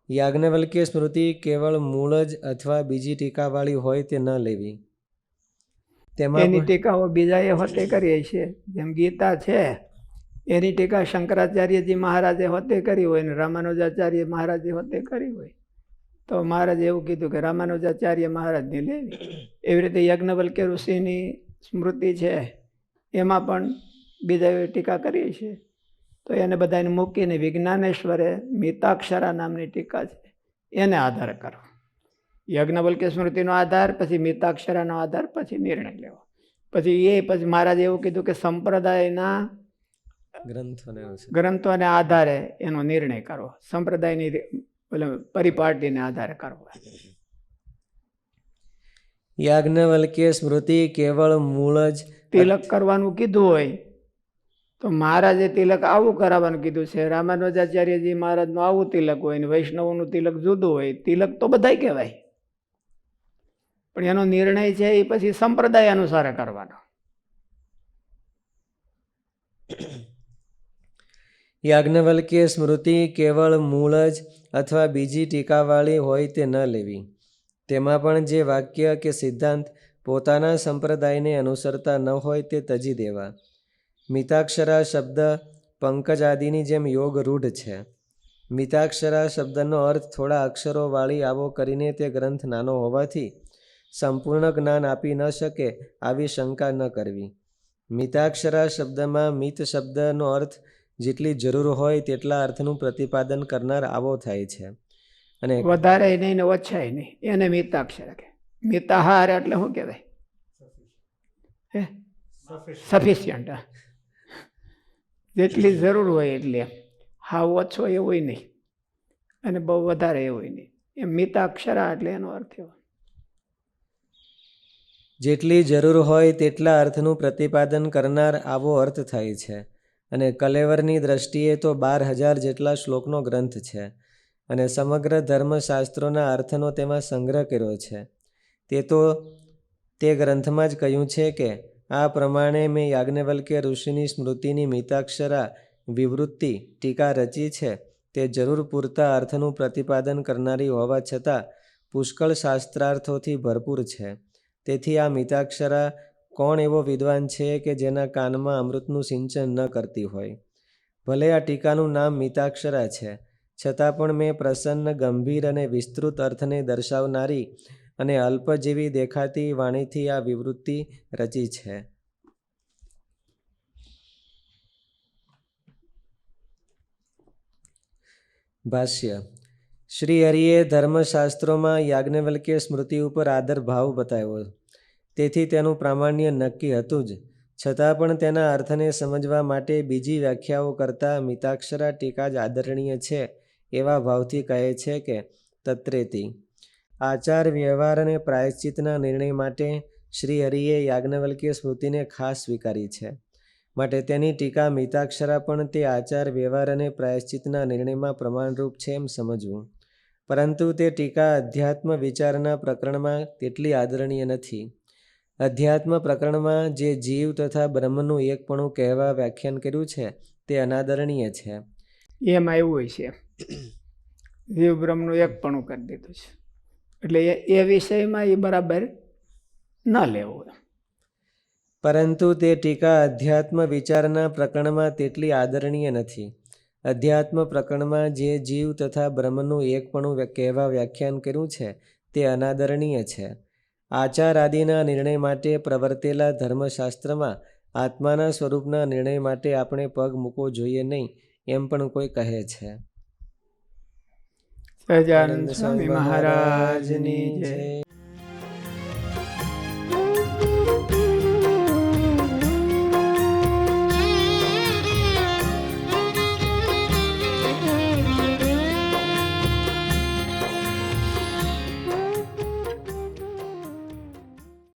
[SPEAKER 1] યાજ્ઞવલ્ક્ય સ્મૃતિ કેવળ મૂળ જ અથવા બીજી ટીકાવાળી હોય તે ન લેવી.
[SPEAKER 2] એની ટીકાઓ બીજાએ હોતે કરીએ છીએ. જેમ ગીતા છે એની ટીકા શંકરાચાર્યજી મહારાજે હોતે કરી હોય ને રામાનુજાચાર્ય મહારાજે હોતે કરી હોય, તો મહારાજે એવું કીધું કે રામાનુજાચાર્ય મહારાજની લેવી. એવી રીતે યજ્ઞવલ્ક્ય ઋષિની સ્મૃતિ છે એમાં પણ બીજાએ ટીકા કરી છે, તો એને બધાને મૂકીને વિજ્ઞાનેશ્વરે મિતાક્ષરા નામની ટીકા છે એને આધાર કરો. યજ્ઞવલ્ક્ય સ્મૃતિનો આધાર, પછી મિતાક્ષરાનો આધાર, પછી નિર્ણય લેવો. પછી મહારાજે એવું કીધું કે સંપ્રદાયના ગ્રંથોને આધારે એનો નિર્ણય કરવો, સંપ્રદાયની પરિપાટીને આધારે કરવો.
[SPEAKER 1] યાજ્ઞવલ્ક્ય સ્મૃતિ કેવળ મૂળ જ
[SPEAKER 2] તિલક કરવાનું કીધું હોય તો મહારાજે તિલક આવું કરાવવાનું કીધું છે. રામાનુજાચાર્યજી મહારાજનું આવું તિલક હોય ને વૈષ્ણવનું તિલક જુદું હોય. તિલક તો બધાય કહેવાય, પણ એનો નિર્ણય છે એ પછી સંપ્રદાય અનુસાર કરવાનો.
[SPEAKER 1] યાજ્ઞવલ્ક્ય સ્મૃતિ કેવળ મૂળ જ અથવા બીજી ટીકાવાળી હોય તે ન લેવી. તેમાં પણ જે વાક્ય કે સિદ્ધાંત પોતાના સંપ્રદાયને અનુસરતા ન હોય તે તજી દેવા. મિતાક્ષરા શબ્દ પંકજ આદિની જેમ યોગ રૂઢ છે. મિતાક્ષરા શબ્દનો અર્થ થોડા અક્ષરોવાળી આવો કરીને તે ગ્રંથ નાનો હોવાથી સંપૂર્ણ જ્ઞાન આપી ન શકે આવી શંકા ન કરવી. મિતાક્ષરા શબ્દમાં મિત શબ્દનો અર્થ જેટલી જરૂર હોય તેટલા અર્થનું પ્રતિપાદન કરનાર આવો થાય છે. અને
[SPEAKER 2] વધારે નહીં ને ઓછા નહીં, એને મિતાક્ષર કહે. મિતાહાર એટલે શું કહેવાય? સફિશિયન્ટ, જેટલી જરૂર હોય એટલે. હા ઓછો એવું નહીં અને બહુ વધારે એવું નહીં. એમ મિતાક્ષરા એટલે એનો અર્થ એવો
[SPEAKER 1] જેટલી જરૂર હોય તેટલા અર્થનું પ્રતિપાદન કરનાર આવો અર્થ થાય છે. અને કલેવરની દ્રષ્ટિએ તો 12,000 જેટલા શ્લોકનો ગ્રંથ છે અને સમગ્ર ધર્મશાસ્ત્રોના અર્થનો તેમાં સંગ્રહ કર્યો છે. તે ગ્રંથમાં જ કહ્યું છે કે આ પ્રમાણે મેં યાજ્ઞવલ્ક્ય ઋષિની સ્મૃતિની મિતાક્ષરા વિવૃત્તિ ટીકા રચી છે તે જરૂર પૂરતા અર્થનું પ્રતિપાદન કરનારી હોવા છતાં પુષ્કળ શાસ્ત્રાર્થોથી ભરપૂર છે. તેથી આ મિતાક્ષરા કોણ એવો વિદ્વાન છે કે જેના કાનમાં અમૃતનું સિંચન ન કરતી હોય? ભલે આ ટીકાનું નામ મિતાક્ષરા છે, છતાં પણ મેં પ્રસન્ન, ગંભીર અને વિસ્તૃત અર્થને દર્શાવનારી અને અલ્પ જેવી દેખાતી વાણીથી આ વિવૃત્તિ રચી છે. ભાષ્ય. શ્રી હરિએ ધર્મશાસ્ત્રોમાં યાજ્ઞવલ્ક્ય સ્મૃતિ ઉપર આદર ભાવ બતાવ્યો. તેથી તેનું પ્રામાણ્ય નક્કી હતું જ. છતાં પણ તેના અર્થને સમજવા માટે બીજી વ્યાખ્યાઓ કરતાં મિતાક્ષરા ટીકા જ આદરણીય છે એવા ભાવથી કહે છે કે તત્રેતી આચાર, વ્યવહાર અને પ્રાયશ્ચિતના નિર્ણય માટે શ્રી હરિએ યાજ્ઞવલ્ક્ય સ્મૃતિને ખાસ સ્વીકારી છે. માટે તેની ટીકા મિતાક્ષરા પણ તે આચાર, વ્યવહાર અને પ્રાયશ્ચિતના નિર્ણયમાં પ્રમાણરૂપ છે એમ સમજવું. પરંતુ તે ટીકા અધ્યાત્મ વિચારના પ્રકરણમાં તેટલી આદરણીય નથી. અધ્યાત્મ પ્રકરણમાં જે જીવ તથા બ્રહ્મનું એકપણું કહેવા વ્યાખ્યાન કર્યું છે તે અનાદરણીય છે.
[SPEAKER 2] એમાં એવું હોય છે, જીવ બ્રહ્મનું એકપણું કરી દીધું છે, એટલે એ વિષયમાં એ બરાબર ન લેવું.
[SPEAKER 1] પરંતુ તે ટીકા અધ્યાત્મ વિચારના પ્રકરણમાં તેટલી આદરણીય નથી. અધ્યાત્મ પ્રકરણમાં જે જીવ તથા બ્રહ્મનું એકપણું કહેવા વ્યાખ્યાન કર્યું છે તે અનાદરણીય છે. આચાર આદિના નિર્ણય માટે પ્રવર્તેલા ધર્મશાસ્ત્રમાં આત્માના સ્વરૂપના નિર્ણય માટે આપણે પગ મૂકવો જોઈએ નહીં એમ પણ કોઈ કહે છે.
[SPEAKER 2] સહજાનંદ સ્વામી મહારાજની જય.